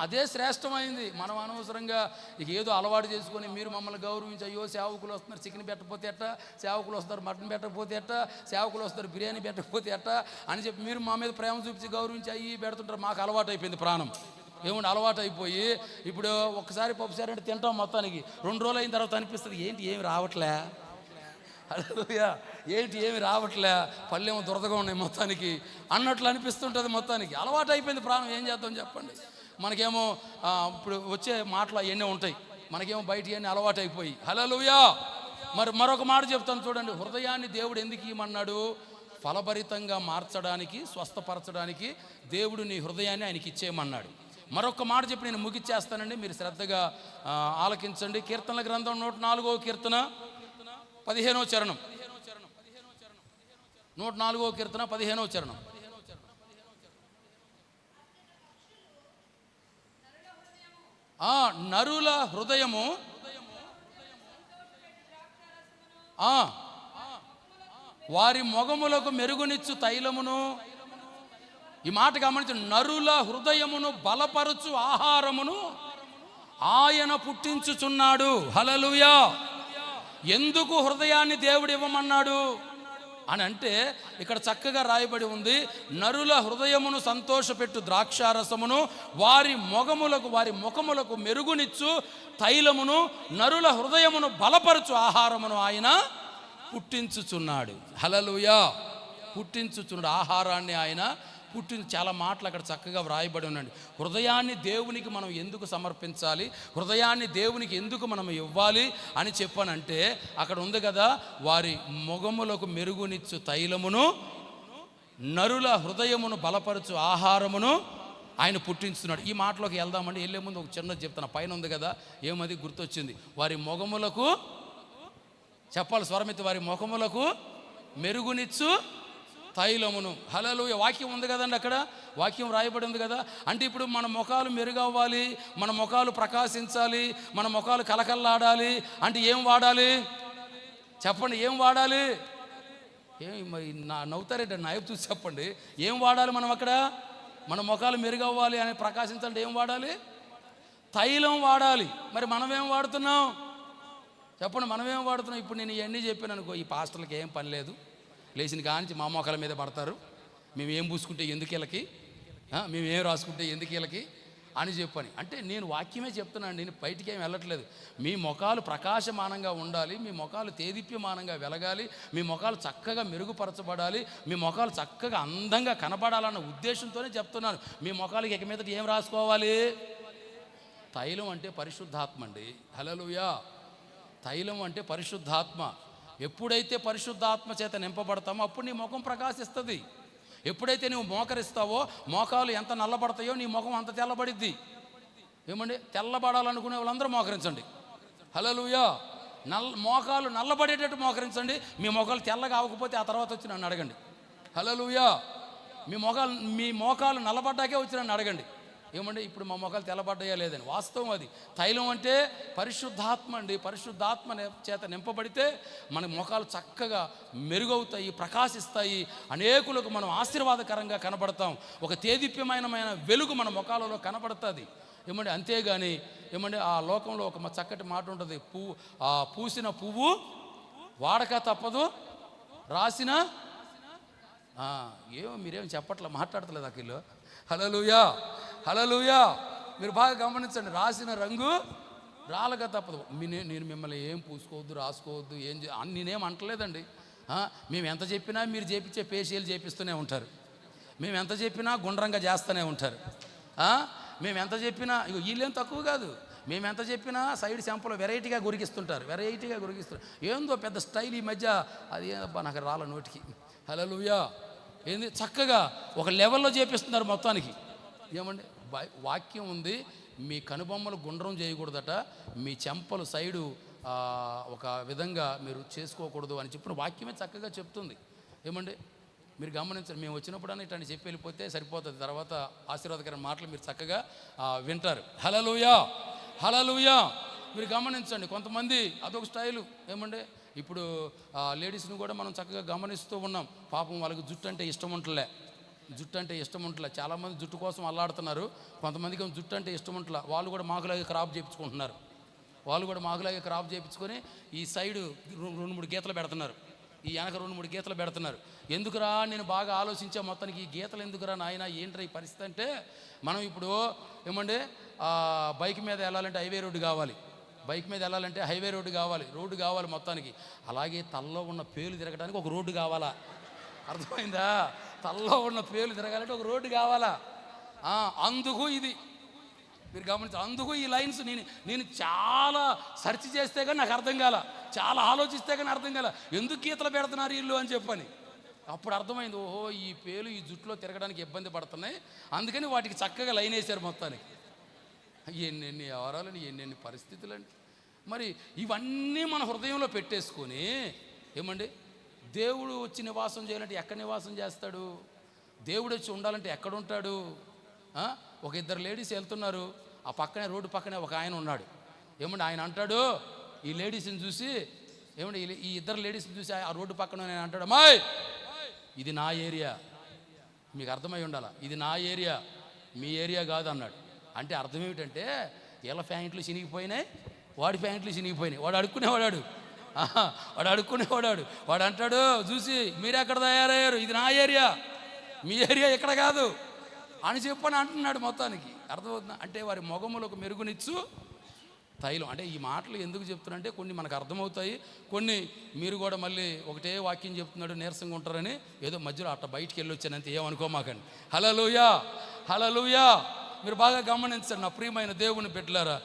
అదే శ్రేష్టమైంది. మనం అనవసరంగా ఇక ఏదో అలవాటు చేసుకొని, మీరు మమ్మల్ని గౌరవించి, అయ్యో సేవకులు వస్తున్నారు చికెన్ పెట్టకపోతే ఎట్ట, సేవకులు వస్తారు మటన్ పెట్టకపోతే ఎట్ట, సేవకులు వస్తారు బిర్యానీ పెట్టకపోతే ఎట్ట అని చెప్పి మీరు మా మీద ప్రేమ చూపించి గౌరవించి అయ్యి పెడుతుంటారు. మాకు అలవాటు అయిపోయింది ప్రాణం. ఏమంటే అలవాటు అయిపోయి ఇప్పుడు ఒక్కసారి పప్పుసారి అంటే తింటాం మొత్తానికి. 2 రోజులు అయిన తర్వాత అనిపిస్తుంది, ఏంటి ఏమి రావట్లే. హల్లెలూయా. ఏంటి ఏమి రావట్లే, పళ్ళేమో దురదగా ఉన్నాయి మొత్తానికి అన్నట్లు అనిపిస్తుంటుంది. మొత్తానికి అలవాటు అయిపోయింది ప్రాణం. ఏం చేద్దాం చెప్పండి? మనకేమో ఇప్పుడు వచ్చే మాటలు అవన్నీ ఉంటాయి, మనకేమో బయట ఇవన్నీ అలవాటు అయిపోయి. హల్లెలూయా. మరొక మాట చెప్తాను చూడండి. హృదయాన్ని దేవుడు ఎందుకు ఇవ్వమన్నాడు? ఫలభరితంగా మార్చడానికి, స్వస్థపరచడానికి దేవుడు నీ హృదయాన్ని ఆయనకి ఇచ్చేయమన్నాడు. మరొక మాట చెప్పి నేను ముగిచ్చేస్తానండి, మీరు శ్రద్ధగా ఆలకించండి. కీర్తనల గ్రంథం 104వ కీర్తన 15వ చరణం. 104వ కీర్తన 15వ చరణం. నరుల హృదయము వారి మొగములకు మెరుగునిచ్చు తైలమును. ఈ మాట గమనించు. నరుల హృదయమును బలపరుచు ఆహారమును ఆయన పుట్టించుచున్నాడు. హల్లెలూయా. ఎందుకు హృదయాన్ని దేవుడు ఇవ్వమన్నాడు అని అంటే, ఇక్కడ చక్కగా రాయబడి ఉంది, నరుల హృదయమును సంతోషపెట్టు ద్రాక్షారసమును వారి ముఖములకు మెరుగునిచ్చు తైలమును, నరుల హృదయమును బలపరచు ఆహారమును ఆయన పుట్టించుచున్నాడు. హల్లెలూయా. పుట్టించుచున్నాడు ఆహారాన్ని ఆయన చాలా మాటలు అక్కడ చక్కగా వ్రాయబడి ఉండండి. హృదయాన్ని దేవునికి మనం ఎందుకు సమర్పించాలి, హృదయాన్ని దేవునికి ఎందుకు మనం ఇవ్వాలి అని చెప్పానంటే, అక్కడ ఉంది కదా, వారి మొగములకు మెరుగునిచ్చు తైలమును, నరుల హృదయమును బలపరచు ఆహారమును ఆయన పుట్టించుతున్నాడు. ఈ మాటలోకి వెళ్దామండి. వెళ్ళే ముందు ఒక చిన్నది చెప్తాను. పైన ఉంది కదా, ఏమది గుర్తొచ్చింది? వారి మొగములకు, చెప్పాలి స్వరమితి, వారి ముఖములకు మెరుగునిచ్చు తైలమును. హల్లెలూయా. వాక్యం ఉంది కదండి, అక్కడ వాక్యం రాయబడి ఉంది కదా. అంటే ఇప్పుడు మన ముఖాలు మెరుగవ్వాలి, మన ముఖాలు ప్రకాశించాలి, మన ముఖాలు కలకల్లాడాలి అంటే ఏం వాడాలి చెప్పండి? ఏం వాడాలి? నవ్వుతారేంటి? నా వైపు చూసి చెప్పండి. ఏం వాడాలి మనం అక్కడ? మన ముఖాలు మెరుగవ్వాలి అని ప్రకాశించాలంటే ఏం వాడాలి? తైలం వాడాలి. మరి మనమేం వాడుతున్నాం చెప్పండి? మనమేం వాడుతున్నాం? ఇప్పుడు నేను ఇవన్నీ చెప్పాను అనుకో, ఈ పాస్టర్లకి ఏం పని లేదు, లేచిన కానించి మా మోకాల మీద పడతారు, మేము ఏం పూసుకుంటే ఎందుకు వీళ్ళకి, మేము ఏం రాసుకుంటే ఎందుకు వీళ్ళకి అని చెప్పని. అంటే నేను వాక్యమే చెప్తున్నాను, నేను బయటికి ఏం వెళ్ళట్లేదు. మీ ముఖాలు ప్రకాశమానంగా ఉండాలి, మీ ముఖాలు తేదీప్యమానంగా వెలగాలి, మీ ముఖాలు చక్కగా మెరుగుపరచబడాలి, మీ ముఖాలు చక్కగా అందంగా కనబడాలన్న ఉద్దేశంతోనే చెప్తున్నాను. మీ ముఖాలకి ఇక మీదట ఏం రాసుకోవాలి? తైలం అంటే పరిశుద్ధాత్మ అండి. హల్లెలూయా. తైలం అంటే పరిశుద్ధాత్మ. ఎప్పుడైతే పరిశుద్ధాత్మ చేత నింపబడతామో అప్పుడు నీ ముఖం ప్రకాశిస్తుంది. ఎప్పుడైతే నువ్వు మోకరిస్తావో, మోకాలు ఎంత నల్లబడతాయో నీ ముఖం అంత తెల్లబడిద్ది. ఏమండి, తెల్లబడాలనుకునే వాళ్ళందరూ మోకరించండి. హల్లెలూయా. మోకాలు నల్లబడేటట్టు మోకరించండి. మీ మోకాలు తెల్లగా అవ్వకపోతే ఆ తర్వాత వచ్చి నన్ను అడగండి. హల్లెలూయా. మీ మోకాలు నల్లబడ్డాకే వచ్చి నన్ను అడగండి. ఏమంటే ఇప్పుడు మా మొఖాలు తెల్లబడ్డాయా లేదని. వాస్తవం అది. తైలం అంటే పరిశుద్ధాత్మ అండి. పరిశుద్ధాత్మ చేత నింపబడితే మన మొఖాలు చక్కగా మెరుగవుతాయి, ప్రకాశిస్తాయి, అనేకులకు మనం ఆశీర్వాదకరంగా కనబడతాం. ఒక తేదీప్యమైన వెలుగు మన మొఖాలలో కనబడుతుంది. ఏమంటే అంతేగాని ఏమంటే ఆ లోకంలో ఒక చక్కటి మాట ఉంటుంది, పూసిన పువ్వు వాడక తప్పదు, రాసిన ఏమో మీరేం చెప్పట్లా, మాట్లాడతలేదు అఖిల్లో. హల్లెలూయా, హల్లెలూయా. మీరు బాగా గమనించండి, రాసిన రంగు రాలక తప్పదు. నేను మిమ్మల్ని ఏం పూసుకోవద్దు, రాసుకోవద్దు, నేనేం అంటలేదండి. మేము ఎంత చెప్పినా మీరు చేపించే పేషీలు చేపిస్తూనే ఉంటారు. మేము ఎంత చెప్పినా గుండ్రంగా చేస్తూనే ఉంటారు. మేము ఎంత చెప్పినా వీళ్ళేం తక్కువ కాదు. మేము ఎంత చెప్పినా సైడ్ శాంపుల్ వెరైటీగా గురికిస్తుంటారు. ఏందో పెద్ద స్టైల్ ఈ మధ్య, అది ఏదబ్బా నాకు రాల నోటికి. హల్లెలూయా. ఏంది చక్కగా ఒక లెవెల్లో చేపిస్తున్నారు మొత్తానికి. ఏమండి వాక్యం ఉంది, మీ కనుబొమ్మలు గుండ్రం చేయకూడదట, మీ చెంపలు సైడు ఒక విధంగా మీరు చేసుకోకూడదు అని చెప్పిన వాక్యమే చక్కగా చెప్తుంది. ఏమండి మీరు గమనించండి, మేము వచ్చినప్పుడన్నా ఇట్లాంటి చెప్పి వెళ్ళిపోతే సరిపోతుంది. తర్వాత ఆశీర్వాదకరమైన మాటలు మీరు చక్కగా వింటారు. హల్లెలూయా, హల్లెలూయా. మీరు గమనించండి, కొంతమంది అదొక స్టైలు. ఏమంటే ఇప్పుడు లేడీస్ని కూడా మనం చక్కగా గమనిస్తూ ఉన్నాం. పాపం వాళ్ళకి జుట్టు అంటే ఇష్టం ఉంటలే. చాలామంది జుట్టు కోసం అల్లాడుతున్నారు. కొంతమందికి జుట్టు అంటే ఇష్టం ఉంటలే. వాళ్ళు కూడా మాకులాగే క్రాప్ చేయించుకుంటున్నారు. చేయించుకొని ఈ సైడు 2-3 గీతలు పెడుతున్నారు, ఈ వెనక 2-3 గీతలు పెడుతున్నారు. ఎందుకురా, నేను బాగా ఆలోచించా మొత్తానికి, ఈ గీతలు ఎందుకురా నాయన, ఏంట్రా ఈ పరిస్థితి అంటే, మనం ఇప్పుడు ఏమంటే బైక్ మీద వెళ్ళాలంటే హైవే రోడ్డు కావాలి, రోడ్డు కావాలి మొత్తానికి. అలాగే తలలో ఉన్న పేలు తిరగడానికి ఒక రోడ్డు కావాలా? అర్థమైందా? తలలో ఉన్న పేలు తిరగాలంటే ఒక రోడ్డు కావాలా? అందుకు ఇది మీరు గమనించాలి. అందుకు ఈ లైన్స్ నేను చాలా సెర్చ్ చేస్తే కానీ నాకు అర్థం కాల, చాలా ఆలోచిస్తే కానీ అర్థం కాల, ఎందుకు గీతలు పెడుతున్నారు వీళ్ళు అని చెప్పని. అప్పుడు అర్థమైంది, ఓహో ఈ పేలు ఈ జుట్టులో తిరగడానికి ఇబ్బంది పడుతున్నాయి, అందుకని వాటికి చక్కగా లైన్ వేశారు మొత్తానికి. ఎన్నెన్ని వ్యవహారాలని, ఎన్నెన్ని పరిస్థితులండి. మరి ఇవన్నీ మన హృదయంలో పెట్టేసుకొని ఏమండి, దేవుడు వచ్చి నివాసం చేయాలంటే ఎక్కడ నివాసం చేస్తాడు? దేవుడు వచ్చి ఉండాలంటే ఎక్కడ ఉంటాడు? ఒక 2 లేడీస్ వెళ్తున్నారు, ఆ పక్కనే రోడ్డు పక్కనే ఒక ఆయన ఉన్నాడు. ఏమండి ఆయన అంటాడు, ఈ లేడీస్ని చూసి ఏమండి ఈ 2 లేడీస్ని చూసి ఆ రోడ్డు పక్కన నేను అంటాడు, అమ్మాయి ఇది నా ఏరియా, మీకు అర్థమై ఉండాలా, ఇది నా ఏరియా, మీ ఏరియా కాదు అన్నాడు. అంటే అర్థం ఏమిటంటే వీళ్ళ ప్యాంట్లు చినిగిపోయినాయి, వాడి ప్యాంట్లు చినిగిపోయినాయి, వాడు అడుక్కునేవాడాడు, వాడు అంటాడు చూసి, మీరు ఎక్కడ తయారయ్యారు, ఇది నా ఏరియా, మీ ఏరియా ఎక్కడ కాదు అని చెప్పని అంటున్నాడు మొత్తానికి. అర్థమవుతుందా? అంటే వారి మొగములకు మెరుగునిచ్చు తైలం. అంటే ఈ మాటలు ఎందుకు చెప్తున్నారంటే కొన్ని మనకు అర్థమవుతాయి, కొన్ని మీరు కూడా మళ్ళీ ఒకటే వాక్యం చెప్తున్నాడు నీరసంగా ఉంటారని ఏదో మధ్యలో అట్లా బయటికి వెళ్ళి వచ్చానంతే, ఏమనుకోమాకండి. హల్లెలూయా, హల్లెలూయా. మీరు బాగా గమనించండి నా ప్రియమైన దేవుని బిడ్డలారా,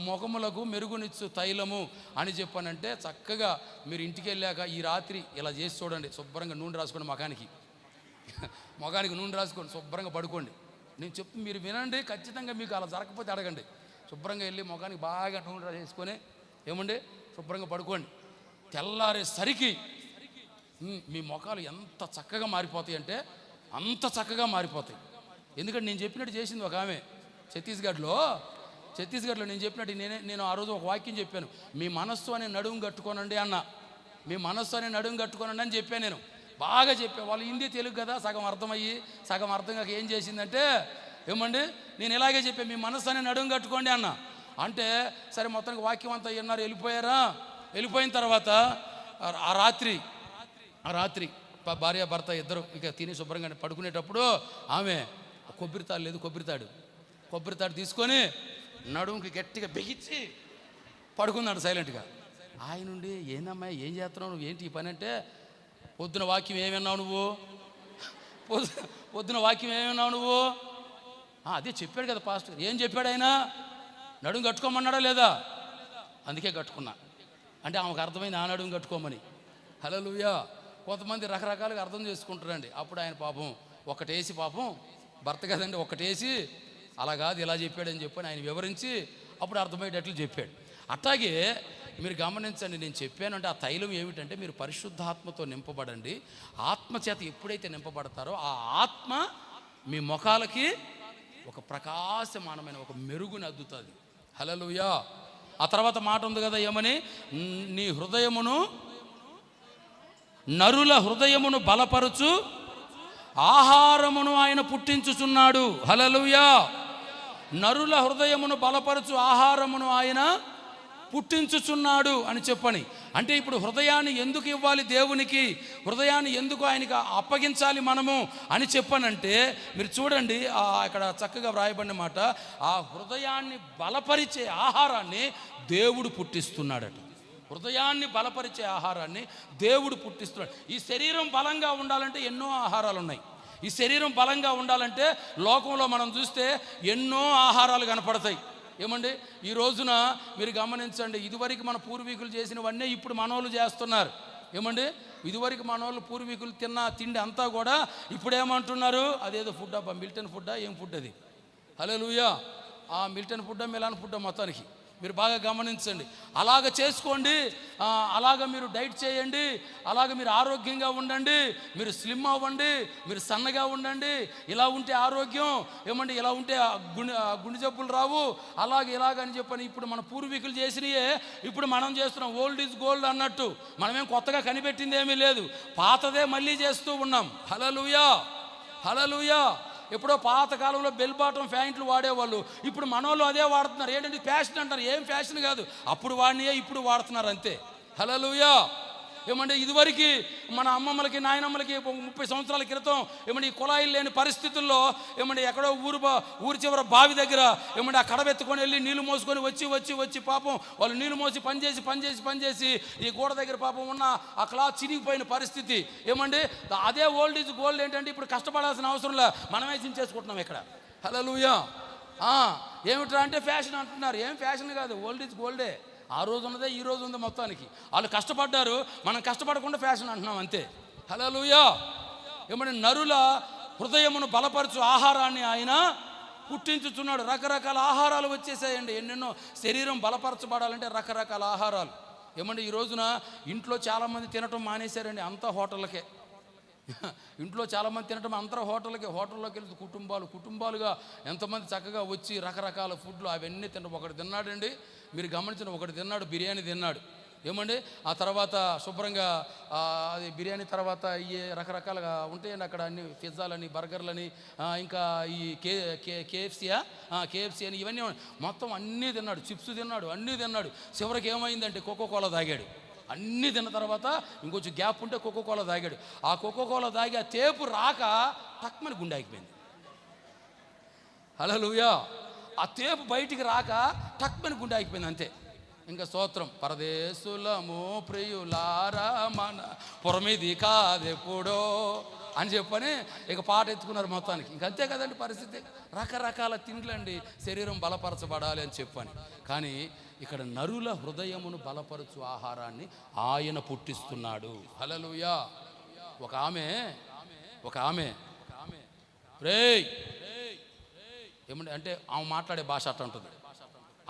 మొగములకు మెరుగునిచ్చు తైలము అని చెప్పానంటే చక్కగా మీరు ఇంటికి వెళ్ళాక ఈ రాత్రి ఇలా చేసి చూడండి, శుభ్రంగా నూనె రాసుకోండి, మొగానికి నూనె రాసుకోండి, శుభ్రంగా పడుకోండి. నేను చెప్తే మీరు వినండి, ఖచ్చితంగా మీకు అలా జరగకపోతే అడగండి. శుభ్రంగా వెళ్ళి మొగానికి బాగా నూనె రాసేసుకొని ఏమండి శుభ్రంగా పడుకోండి. తెల్లారేసరికి మీ మొఖాలు ఎంత చక్కగా మారిపోతాయి అంటే అంత చక్కగా మారిపోతాయి. ఎందుకంటే నేను చెప్పినట్టు చేసింది ఒక ఆమె ఛత్తీస్గఢ్లో నేను చెప్పినట్టు నేను ఆ రోజు ఒక వాక్యం చెప్పాను, మీ మనస్సు అనే నడుము కట్టుకోనండి అన్న, అని చెప్పాను. నేను బాగా చెప్పాను. వాళ్ళు హిందీ తెలుగు కదా, సగం అర్థమయ్యి సగం అర్థం కాక ఏం చేసిందంటే ఏమండి నేను ఇలాగే చెప్పాను, మీ మనస్సు అనే నడుము కట్టుకోండి అన్న. అంటే సరే మొత్తానికి వాక్యం అంతా విన్నారు, వెళ్ళిపోయిన తర్వాత ఆ రాత్రి భార్య భర్త ఇద్దరు ఇక తిని శుభ్రంగా పడుకునేటప్పుడు ఆమె కొబ్బరితాడు తీసుకొని నడుముకి గట్టిగా బిగించి పడుకున్నాడు సైలెంట్గా. ఆయనుండి ఏందమ్మా ఏం చేస్తున్నావు నువ్వు, ఏంటి ఈ పని అంటే, పొద్దున వాక్యం ఏమన్నావు నువ్వు అదే చెప్పాడు కదా పాస్టర్. ఏం చెప్పాడు ఆయన? నడుము కట్టుకోమన్నాడా లేదా? అందుకే కట్టుకున్నా అంటే ఆమెకు అర్థమైంది ఆ నడుము కట్టుకోమని. హల్లెలూయా. కొంతమంది రకరకాలుగా అర్థం చేసుకుంటారండి. అప్పుడు ఆయన పాపం ఒకటేసి, భర్త కదండి, ఒకటేసి అలా కాదు ఇలా చెప్పాడని చెప్పని ఆయన వివరించి అప్పుడు అర్థమయ్యేటట్లు చెప్పాడు. అట్లాగే మీరు గమనించండి, నేను చెప్పానంటే ఆ తైలం ఏమిటంటే మీరు పరిశుద్ధాత్మతో నింపబడండి. ఆత్మ చేత ఎప్పుడైతే నింపబడతారో ఆ ఆత్మ మీ ముఖాలకి ఒక ప్రకాశమానమైన ఒక మెరుగుని అద్దుతుంది. హల్లెలూయా. ఆ తర్వాత మాట ఉంది కదా, ఏమని? నీ హృదయమును, నరుల హృదయమును బలపరుచు ఆహారమును ఆయన పుట్టించుచున్నాడు. హల్లెలూయా. నరుల హృదయమును బలపరుచు ఆహారమును ఆయన పుట్టించుచున్నాడు అని చెప్పని. అంటే ఇప్పుడు హృదయాన్ని ఎందుకు ఇవ్వాలి దేవునికి, హృదయాన్ని ఎందుకు ఆయనకి అప్పగించాలి మనము అని చెప్పనంటే, మీరు చూడండి ఇక్కడ చక్కగా వ్రాయబడిన మాట, ఆ హృదయాన్ని బలపరిచే ఆహారాన్ని దేవుడు పుట్టిస్తున్నాడట. హృదయాన్ని బలపరిచే ఆహారాన్ని దేవుడు పుట్టిస్తున్నాడు. ఈ శరీరం బలంగా ఉండాలంటే ఎన్నో ఆహారాలు ఉన్నాయి. ఈ శరీరం బలంగా ఉండాలంటే లోకంలో మనం చూస్తే ఎన్నో ఆహారాలు కనపడతాయి. ఏమండి, ఈ రోజున మీరు గమనించండి, ఇదివరకు మన పూర్వీకులు చేసినవన్నీ ఇప్పుడు మనోళ్ళు చేస్తున్నారు. ఏమండి, ఇదివరకు మనోళ్ళు పూర్వీకులు తిన్న తిండి అంతా కూడా ఇప్పుడు ఏమంటున్నారు, అదేదో ఫుడ్ అబ్బా, మిల్టన్ ఫుడ్డా, ఏం ఫుడ్ అది? హల్లెలూయా. ఆ మిల్టన్ ఫుడ్డా, మిలాన్ ఫుడ్డా, మొత్తానికి మీరు బాగా గమనించండి. అలాగ చేసుకోండి, అలాగ మీరు డైట్ చేయండి, అలాగ మీరు ఆరోగ్యంగా ఉండండి, మీరు స్లిమ్ అవ్వండి, మీరు సన్నగా ఉండండి, ఇలా ఉంటే ఆరోగ్యం, ఏమండి ఇలా ఉంటే గుండె జబ్బులు రావు, ఇలాగని చెప్పని ఇప్పుడు మన పూర్వీకులు చేసినయే ఇప్పుడు మనం చేస్తున్నాం. ఓల్డ్ ఈజ్ గోల్డ్ అన్నట్టు మనమేం కొత్తగా కనిపెట్టింది ఏమీ లేదు, పాతదే మళ్ళీ చేస్తూ ఉన్నాం. హల్లెలూయా, హల్లెలూయా. ఎప్పుడో పాతకాలంలో బెల్ బాటం ప్యాంట్లు వాడేవాళ్ళు, ఇప్పుడు మనోళ్ళు అదే వాడుతున్నారు. ఏంటంటే ఫ్యాషన్ అంటారు. ఏం ఫ్యాషన్ కాదు, అప్పుడు వాడినయే ఇప్పుడు వాడుతున్నారు అంతే. హల్లెలూయా. ఏమంటే ఇదివరకు మన అమ్మమ్మలకి నాయనమ్మలకి 30 సంవత్సరాల క్రితం ఏమంటే ఈ కుళాయిలు లేని పరిస్థితుల్లో ఏమంటే ఎక్కడో ఊరి చివర బావి దగ్గర ఏమంటే ఆ కడబెత్తుకొని వెళ్ళి నీళ్లు మోసుకొని వచ్చి పాపం వాళ్ళు నీళ్లు మోసి పనిచేసి ఈ గోడ దగ్గర పాపం ఉన్న ఆ క్లాత్ చినిగిపోయిన పరిస్థితి. ఏమండి అదే ఓల్డ్ ఈజ్ గోల్డ్. ఏంటంటే ఇప్పుడు కష్టపడాల్సిన అవసరం లే, మనమే చించేసుకుంటున్నాం ఇక్కడ. హల్లెలూయా. ఏమిట్రా అంటే ఫ్యాషన్ అంటున్నారు. ఏం ఫ్యాషన్ కాదు, ఓల్డ్ ఈజ్ గోల్డే. ఆ రోజు ఉన్నదే ఈ రోజు ఉంది. మొత్తానికి వాళ్ళు కష్టపడ్డారు, మనం కష్టపడకుండా ఫ్యాషన్ అంటున్నాం అంతే. హల్లెలూయా. ఏమంటే నరుల హృదయమును బలపరచు ఆహారాన్ని ఆయన పుట్టించుచున్నాడు. రకరకాల ఆహారాలు వచ్చేసాయండి, ఎన్నెన్నో. శరీరం బలపరచబడాలంటే రకరకాల ఆహారాలు. ఏమంటే ఈ రోజున ఇంట్లో చాలామంది తినటం మానేశారండి, అంతా హోటళ్ళకే. ఇంట్లో చాలామంది తినటం అంతా హోటల్లోకి వెళ్తే కుటుంబాలుగా ఎంతమంది చక్కగా వచ్చి రకరకాల ఫుడ్లు అవన్నీ తినడం. ఒకటి తిన్నాడండి, మీరు గమనించిన, ఒకటి తిన్నాడు, బిర్యానీ తిన్నాడు. ఏమండి ఆ తర్వాత శుభ్రంగా అది బిర్యానీ తర్వాత ఇవి రకరకాలుగా ఉంటాయండి అక్కడ, అన్ని పిజ్జాలని, బర్గర్లని, ఇంకా ఈ కేఎఫ్సీ అని ఇవన్నీ మొత్తం అన్నీ తిన్నాడు. చిప్స్ తిన్నాడు, అన్నీ తిన్నాడు. చివరికి ఏమైందంటే కోకోకోలా తాగాడు. అన్నీ తిన్న తర్వాత ఇంకొంచెం గ్యాప్ ఉంటే కోకోకోలా తాగాడు. ఆ కోకోకోలా తాగి ఆ తేపు రాక టక్మని గుండె ఆగిపోయింది. హల్లెలూయా. ఆ తేపు బయటికి రాక టక్మని గుండె ఆగిపోయింది అంతే. ఇంకా స్తోత్రం. పరదేశులము ప్రియులారా మన పురమిది కాదెప్పుడో అని చెప్పని ఇక పాట ఎత్తుకున్నారు మొత్తానికి. ఇంకంతే కదండి పరిస్థితి. రకరకాల తిండ్లండి, శరీరం బలపరచబడాలి అని చెప్పని. కానీ ఇక్కడ నరుల హృదయమును బలపరచు ఆహారాన్ని ఆయన పుట్టిస్తున్నాడు. హల్లెలూయా. ఒక ఆమె రేయ్ ఏమంటే అంటే ఆమె మాట్లాడే భాష అట్ట ఉంటుంది.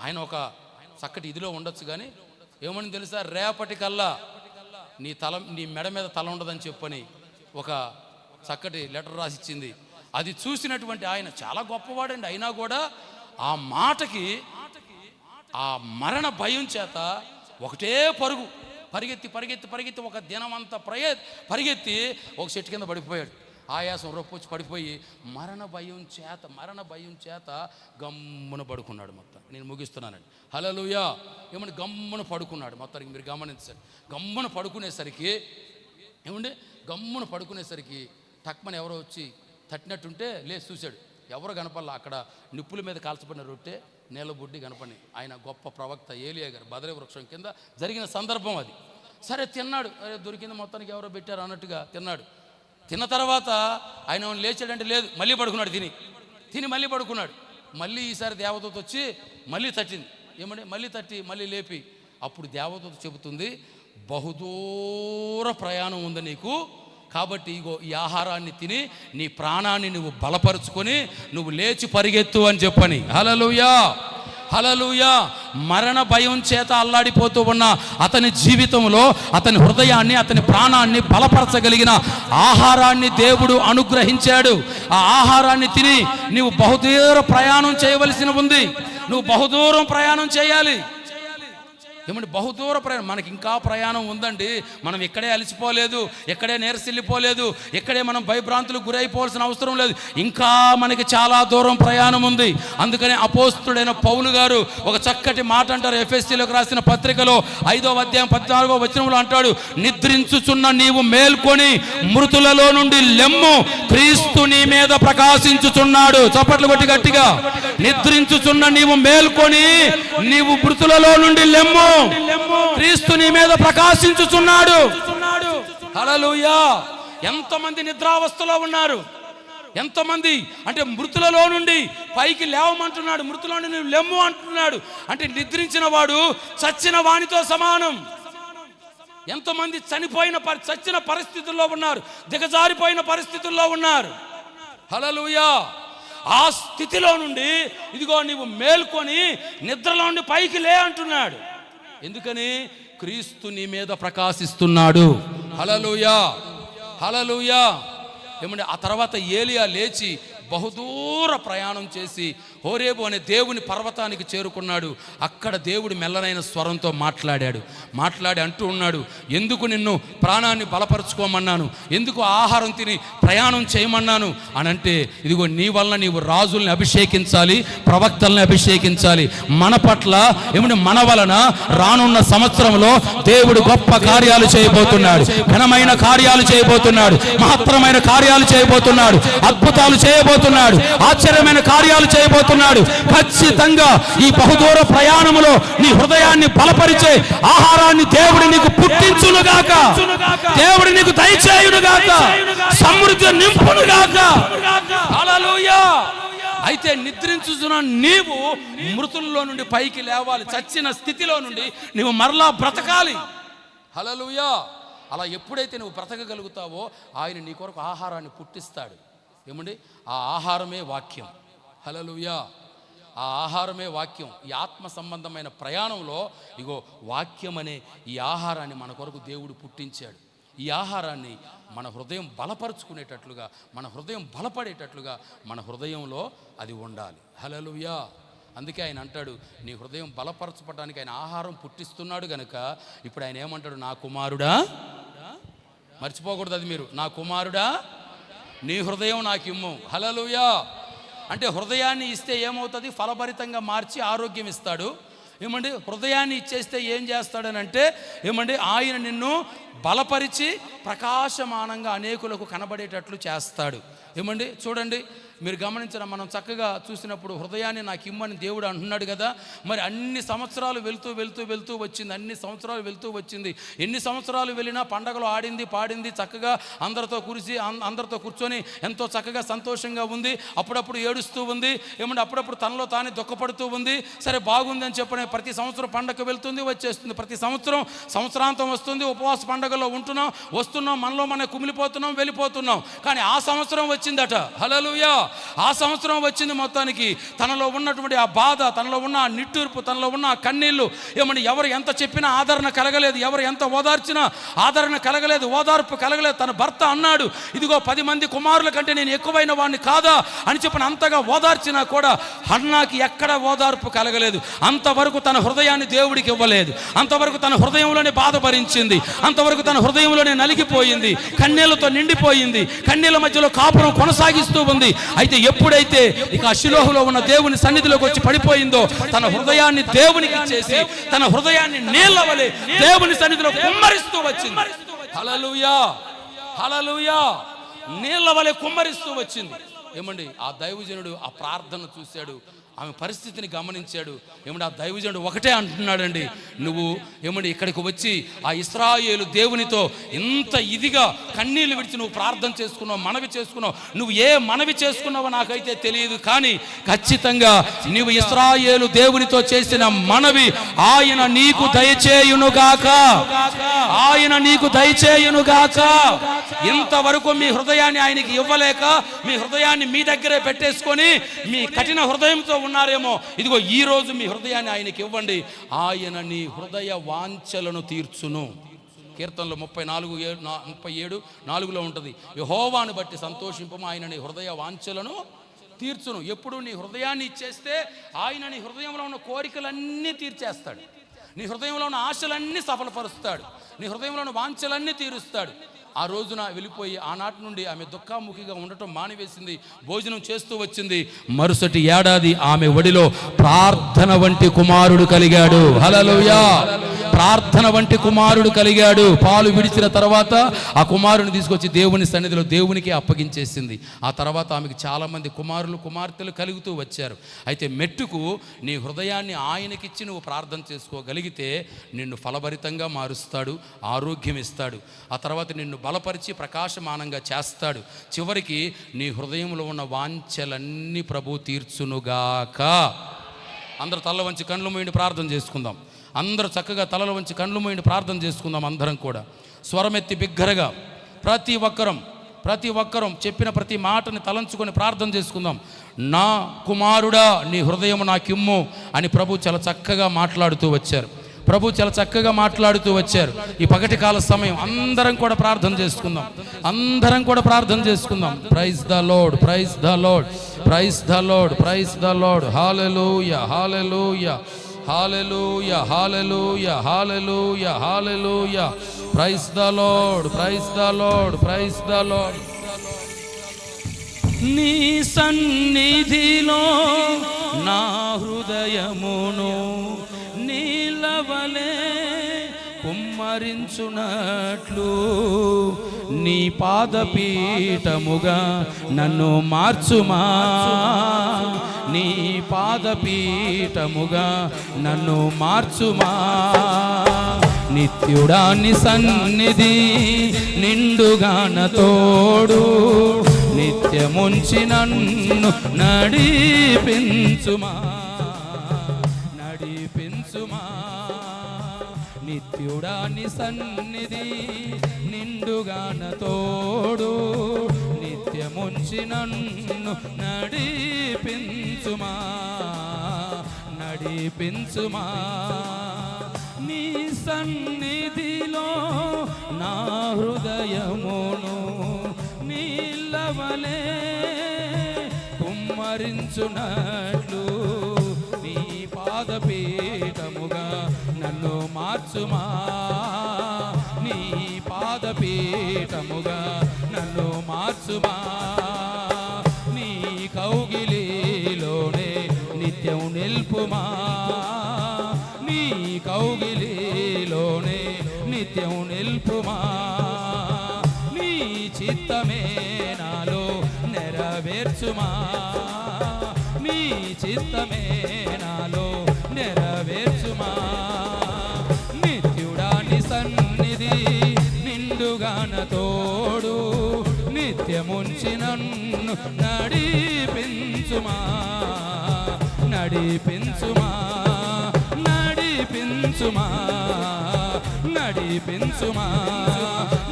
ఆయన ఒక చక్కటి ఇదిలో ఉండొచ్చు, కానీ ఏమని తెలుసా, రేపటికల్లా నీ మెడ మీద తల ఉండదని చెప్పని ఒక చక్కటి లెటర్ రాసిచ్చింది. అది చూసినటువంటి ఆయన చాలా గొప్పవాడండి. అయినా కూడా ఆ మాటకి, ఆ మరణ భయం చేత ఒకటే పరుగు, పరిగెత్తి ఒక దినమంతా పరిగెత్తి ఒక చెట్టు కింద పడిపోయాడు. ఆయాసం రొప్పొచ్చి పడిపోయి మరణ భయం చేత గమ్మున పడుకున్నాడు. మొత్తం నేను ముగిస్తున్నానండి. హల్లెలూయా. ఏమంటే గమ్మున పడుకున్నాడు. మొత్తానికి మీరు గమనించండి. గమ్మున పడుకునేసరికి టక్మని ఎవరో వచ్చి తట్టినట్టుంటే లేచి చూశాడు. ఎవరో కనపడలా. అక్కడ నిప్పుల మీద కాల్చబడిన రొట్టె, నీళ్ళ బుడ్డి కనపడి. ఆయన గొప్ప ప్రవక్త ఏలియా గారు బదరీ వృక్షం కింద జరిగిన సందర్భం అది. సరే తిన్నాడు, దొరికింది మొత్తానికి, ఎవరో పెట్టారు అన్నట్టుగా తిన్నాడు. తిన్న తర్వాత ఆయన లేచాడంటే లేదు, మళ్ళీ పడుకున్నాడు. తిని మళ్ళీ పడుకున్నాడు. మళ్ళీ ఈసారి దేవదూత వచ్చి మళ్ళీ తట్టింది. ఏమంటే మళ్ళీ తట్టి మళ్ళీ లేపి అప్పుడు దేవదూత చెబుతుంది, బహుదూర ప్రయాణం ఉంది నీకు, కాబట్టి ఇగో ఈ ఆహారాన్ని తిని నీ ప్రాణాన్ని నువ్వు బలపరుచుకొని నువ్వు లేచి పరిగెత్తు అని చెప్పని. హల్లెలూయా. హల్లెలూయా. మరణ భయం చేత అల్లాడిపోతూ ఉన్న అతని జీవితంలో అతని హృదయాన్ని, అతని ప్రాణాన్ని బలపరచగలిగిన ఆహారాన్ని దేవుడు అనుగ్రహించాడు. ఆ ఆహారాన్ని తిని నీవు బహుదూర ప్రయాణం చేయవలసి ఉంది. నువ్వు బహుదూరం ప్రయాణం చేయాలి. ఏమంటే బహుదూర ప్రయాణం, మనకి ఇంకా ప్రయాణం ఉందండి. మనం ఎక్కడే అలసిపోలేదు, ఎక్కడే నీరసిల్లిపోలేదు, ఎక్కడే మనం భయభ్రాంతులకు గురైపోవాల్సిన అవసరం లేదు. ఇంకా మనకి చాలా దూరం ప్రయాణం ఉంది. అందుకనే అపోస్తుడైన పౌలు గారు ఒక చక్కటి మాట అంటారు. ఎఫెసీయులకు రాసిన పత్రికలో 5వ అధ్యాయం 14వ వచనంలో అంటాడు, నిద్రించుచున్న నీవు మేల్కొని మృతులలో నుండి లెమ్ము, క్రీస్తు నీ మీద ప్రకాశించుచున్నాడు. చప్పట్లు కొట్టి గట్టిగా. నిద్రించుచున్న నీవు మేల్కొని నీవు మృతులలో నుండి లెమ్ము, క్రీస్తు నీ మీద ప్రకాశించుచున్నాడు. హల్లెలూయా. ఎంతమంది నిద్రావస్థలో ఉన్నారు, ఎంతమంది అంటే మృతులలో నుండి పైకి లేవమంటున్నాడు, మృతుల నుండి నువ్వు లెమ్ము అంటున్నాడు. అంటే నిద్రించిన వాడు చచ్చిన వానితో సమానం. ఎంతమంది చచ్చిన పరిస్థితుల్లో ఉన్నారు, దిగజారిపోయిన పరిస్థితుల్లో ఉన్నారు. హల్లెలూయా. ఆ స్థితిలో నుండి ఇదిగో నీవు మేల్కొని నిద్రలో నుండి పైకి లే అంటున్నాడు. ఎందుకని? క్రీస్తు నీ మీద ప్రకాశిస్తున్నాడు. హల్లెలూయా, హల్లెలూయా. ఏమంటే ఆ తర్వాత ఏలియా లేచి బహుదూర ప్రయాణం చేసి హోరేబు అనే దేవుని పర్వతానికి చేరుకున్నాడు. అక్కడ దేవుడు మెల్లనైన స్వరంతో మాట్లాడి అంటూ ఉన్నాడు, ఎందుకు నిన్ను ప్రాణాన్ని బలపరుచుకోమన్నాను, ఎందుకు ఆహారం తిని ప్రయాణం చేయమన్నాను అని అంటే, ఇదిగో నీ వలన నీవు రాజుల్ని అభిషేకించాలి, ప్రవక్తల్ని అభిషేకించాలి. మన పట్ల ఏమంటే మన వలన రానున్న సంవత్సరంలో దేవుడు గొప్ప కార్యాలు చేయబోతున్నాడు, ఘనమైన కార్యాలు చేయబోతున్నాడు, మహత్తరమైన కార్యాలు చేయబోతున్నాడు, అద్భుతాలు చేయబోతున్నాడు, ఆశ్చర్యమైన కార్యాలు చేయబోతున్నాడు. ఖచ్చితంగా ఈ బహుదూర ప్రయాణములో నీ హృదయాన్ని బలపరిచే ఆహారాన్ని దేవుడు నీకు పుట్టించునుగాక, దేవుడు నీకు దయచేయునుగాక, సమృద్ధి నింపునుగాక. హల్లెలూయా. అయితే నిద్రించుచున్న నీవు మృతుల్లో నుండి పైకి లేవాలి. చచ్చిన స్థితిలో నుండి నీవు మరలా బ్రతకాలి. హల్లెలూయా. అలా ఎప్పుడైతే నువ్వు బ్రతకగలుగుతావో ఆయన నీ కొరకు ఆహారాన్ని పుట్టిస్తాడు. ఏమండి? ఆ ఆహారమే వాక్యం. హల్లెలూయా. ఆ ఆహారమే వాక్యం. ఈ ఆత్మ సంబంధమైన ప్రయాణంలో ఇగో వాక్యం అనే ఈ ఆహారాన్ని మన కొరకు దేవుడు పుట్టించాడు. ఈ ఆహారాన్ని మన హృదయం బలపరుచుకునేటట్లుగా, మన హృదయం బలపడేటట్లుగా మన హృదయంలో అది ఉండాలి. హల్లెలూయా. అందుకే ఆయన అంటాడు, నీ హృదయం బలపరచపడడానికి ఆయన ఆహారం పుట్టిస్తున్నాడు గనుక ఇప్పుడు ఆయన ఏమంటాడు, నా కుమారుడా, మర్చిపోకూడదు అది మీరు, నా కుమారుడా నీ హృదయం నాకు ఇమ్ము. హల్లెలూయా. అంటే హృదయాన్ని ఇస్తే ఏమవుతుంది? ఫలభరితంగా మార్చి ఆరోగ్యం ఇస్తాడు. ఏమండి? హృదయాన్ని ఇచ్చేస్తే ఏం చేస్తాడని అంటే ఏమండి, ఆయన నిన్ను బలపరిచి ప్రకాశమానంగా అనేకులకు కనబడేటట్లు చేస్తాడు. ఏమండి? చూడండి, మీరు గమనించిన మనం చక్కగా చూసినప్పుడు హృదయాన్ని నాకు ఇమ్మని దేవుడు అంటున్నాడు కదా. మరి అన్ని సంవత్సరాలు వెళ్తూ వచ్చింది, అన్ని సంవత్సరాలు వెళ్తూ వచ్చింది. ఎన్ని సంవత్సరాలు వెళ్ళినా పండగలు ఆడింది, పాడింది, చక్కగా అందరితో కూర్చొని ఎంతో చక్కగా సంతోషంగా ఉంది. అప్పుడప్పుడు ఏడుస్తూ ఉంది. ఏమంటే అప్పుడప్పుడు తనలో తానే దుఃఖపడుతూ ఉంది. సరే బాగుంది అని చెప్పని ప్రతి సంవత్సరం పండగ వెళ్తుంది, వచ్చేస్తుంది. ప్రతి సంవత్సరాంతం వస్తుంది, ఉపవాస పండగలో వస్తున్నాం, మనలో మనం కుమిలిపోతున్నాం, వెళ్ళిపోతున్నాం. కానీ ఆ సంవత్సరం వచ్చిందట. హల్లెలూయా. ఆ సంవత్సరం వచ్చింది. మొత్తానికి తనలో ఉన్నటువంటి ఆ బాధ, తనలో ఉన్న ఆ నిట్టూర్పు, తనలో ఉన్న ఆ కన్నీళ్లు, ఏమని ఎవరు ఎంత చెప్పినా ఆదరణ కలగలేదు, ఎవరు ఎంత ఓదార్చినా ఆదరణ కలగలేదు, ఓదార్పు కలగలేదు. తన భర్త అన్నాడు, ఇదిగో 10 మంది కుమారుల కంటే నేను ఎక్కువైన వాడిని కాదా అని చెప్పిన అంతగా ఓదార్చినా కూడా హన్నాకి ఎక్కడ ఓదార్పు కలగలేదు. అంతవరకు తన హృదయాన్ని దేవుడికి ఇవ్వలేదు, అంతవరకు తన హృదయంలోనే బాధ భరించింది, అంతవరకు తన హృదయంలోనే నలిగిపోయింది, కన్నీళ్లతో నిండిపోయింది, కన్నీళ్ల మధ్యలో కాపురం కొనసాగిస్తూ ఉంది. అయితే ఎప్పుడైతే ఇక షిలోహులో ఉన్న దేవుని సన్నిధిలోకి వచ్చి పడిపోయిందో తన హృదయాన్ని దేవునికి ఇచ్చేసి తన హృదయాన్ని నీళ్ల వలె దేవుని సన్నిధిలో కుమ్మరిస్తూ వచ్చింది. హల్లెలూయా, హల్లెలూయా. నీళ్ల వలె కుమ్మరిస్తూ వచ్చింది. ఏమండి? ఆ దైవజనుడు ఆ ప్రార్థన చూశాడు, ఆమె పరిస్థితిని గమనించాడు. ఏమంటే ఆ దైవజనుడు ఒకటే అంటున్నాడండి, నువ్వు ఏమంటే ఇక్కడికి వచ్చి ఆ ఇశ్రాయేలు దేవునితో ఇంత ఇదిగా కన్నీళ్లు విడిచి నువ్వు ప్రార్థన చేసుకున్నావు, మనవి చేసుకున్నావు. నువ్వు ఏ మనవి చేసుకున్నావో నాకైతే తెలియదు, కానీ ఖచ్చితంగా నువ్వు ఇశ్రాయేలు దేవునితో చేసిన మనవి ఆయన నీకు దయచేయునుగాక, ఆయన నీకు దయచేయునుగాక. ఇంతవరకు మీ హృదయాన్ని ఆయనకి ఇవ్వలేక మీ హృదయాన్ని మీ దగ్గరే పెట్టేసుకొని మీ కఠిన హృదయంతో ఉన్నారేమో, ఇదిగో ఈ రోజు మీ హృదయాన్ని ఆయనకి ఇవ్వండి. ఆయన నీ హృదయ వాంఛలను తీర్చును. కీర్తనలో 37:4 ఉంటుంది, యెహోవాను బట్టి సంతోషింపము, ఆయన నీ హృదయ వాంఛలను తీర్చును. ఎప్పుడు నీ హృదయాన్ని ఇచ్చేస్తే ఆయన నీ హృదయంలో ఉన్న కోరికలన్నీ తీర్చేస్తాడు, నీ హృదయంలో ఉన్న ఆశలన్నీ సఫలపరుస్తాడు, నీ హృదయంలో ఉన్న వాంఛలన్నీ తీరుస్తాడు. ఆ రోజున వెళ్ళిపోయి ఆనాటి నుండి ఆమె దుఃఖాముఖిగా ఉండటం మానివేసింది, భోజనం చేస్తూ వచ్చింది. మరుసటి ఏడాది ఆమె ఒడిలో ప్రార్థన వంటి కుమారుడు కలిగాడు. హల్లెలూయా! ప్రార్థన వంటి కుమారుడు కలిగాడు. పాలు విడిచిన తర్వాత ఆ కుమారుని తీసుకొచ్చి దేవుని సన్నిధిలో దేవునికి అప్పగించేసింది. ఆ తర్వాత ఆమెకు చాలామంది కుమారులు కుమార్తెలు కలుగుతూ వచ్చారు. అయితే మెట్టుకు నీ హృదయాన్ని ఆయనకిచ్చి నువ్వు ప్రార్థన చేసుకోగలిగితే నిన్ను ఫలభరితంగా మారుస్తాడు, ఆరోగ్యం ఇస్తాడు. ఆ తర్వాత నిన్ను బలపరిచి ప్రకాశమానంగా చేస్తాడు. చివరికి నీ హృదయంలో ఉన్న వాంఛలన్నీ ప్రభు తీర్చునుగాక. అందరూ తల వంచి కళ్ళు మూయండి, ప్రార్థన చేసుకుందాం. అందరూ చక్కగా తలలు వంచి కళ్ళు మూయండి, ప్రార్థన చేసుకుందాం. అందరం కూడా స్వరమెత్తి బిగ్గరగా ప్రతి ఒక్కరం చెప్పిన ప్రతి మాటని తలంచుకొని ప్రార్థన చేసుకుందాం. నా కుమారుడా నీ హృదయం నాకిమ్ము అని ప్రభు చాలా చక్కగా మాట్లాడుతూ వచ్చారు. ఈ పగటి కాల సమయం అందరం కూడా ప్రార్థన చేసుకుందాం. Praise the lord, praise the lord, praise the lord, praise the lord. Hallelujah, hallelujah, hallelujah, hallelujah, hallelujah, hallelujah. Praise the lord, praise the lord, praise the lord. నీ సన్నిధిలో నా హృదయమును నీలవలే కుమ్మరించునట్లు నీ పాదపీఠముగా నన్ను మార్చుమా, నీ పాదపీఠముగా నన్ను మార్చుమా. నిత్యుడా నీ సన్నిధి నిండుగాన తోడు, నిత్యముంచి నన్ను నడిపించుమా. నిత్యుడా నీ సన్నిధి నిండుగాన తోడు, నిత్యముంచి నన్ను నడిపించుమా. నీ సన్నిధిలో నా హృదయమును నీలవలే కుమ్మరించునట్లు నీ పాదపీఠముగా నన్ను మార్చుమా, నీ పాదపీఠముగా నన్ను మార్చుమా. నీ కౌగిలిలోనే నిత్యం నిల్పుమా, నీ కౌగిలిలోనే నిత్యం నిల్పుమా. నీ చిత్తమే నాలో నెరవేర్చుమా, నీ చిత్తమే నాలో నెరవేర్చుమా. నిత్యుడా నీ సన్నిధి నిండుగాన తోడు, నిత్యముంచి నన్ను నడిపించుమా. నడిపించుమా, నడిపించుమా, నడిపించుమా,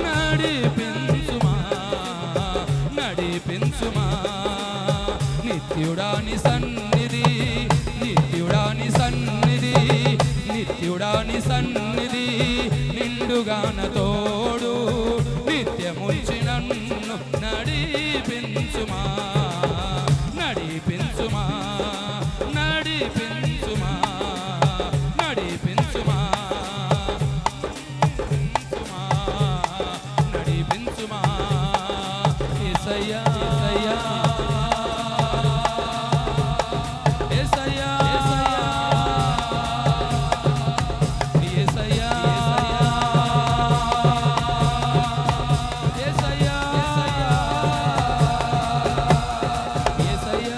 నడిపించుమా, నడిపించుమా. నిత్యుడా నీ సన్నిధి, నిత్యుడా నీ సన్నిధి, నిత్యుడా నీ సన్నిధి నిండుగాన తోడు, నిత్యముంచి నన్ను నడిపించుమా. నడిపించుమా, నడిపించుమా, నడిపించుమా, నడిపించుమా. యేసయ్యా, యేసయ్యా, యేసయ్యా, యేసయ్యా, యేసయ్యా, యేసయ్యా.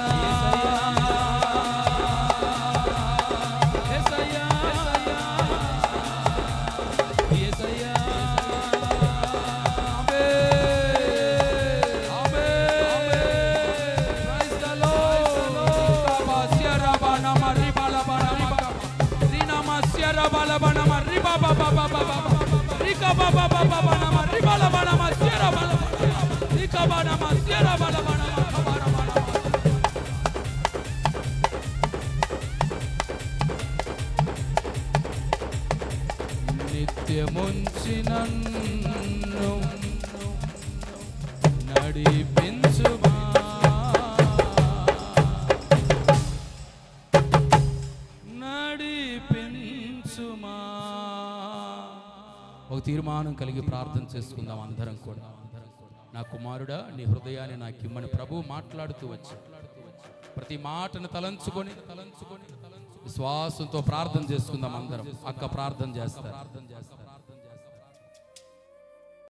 ఉంచి నన్ను నడిపించుమా. నడిపించుమా. ఒక తీర్మానం కలిగి ప్రార్థన చేసుకుందాం అందరం కూడా. నా కుమారుడా, నీ హృదయాన్ని నాకు ఇమ్మని ప్రభువు మాట్లాడుతూ వచ్చి ప్రతి మాటను తలంచుకొని విశ్వాసంతో ప్రార్థన చేసుకుందాం అందరం. అక్క ప్రార్థన చేస్తారు.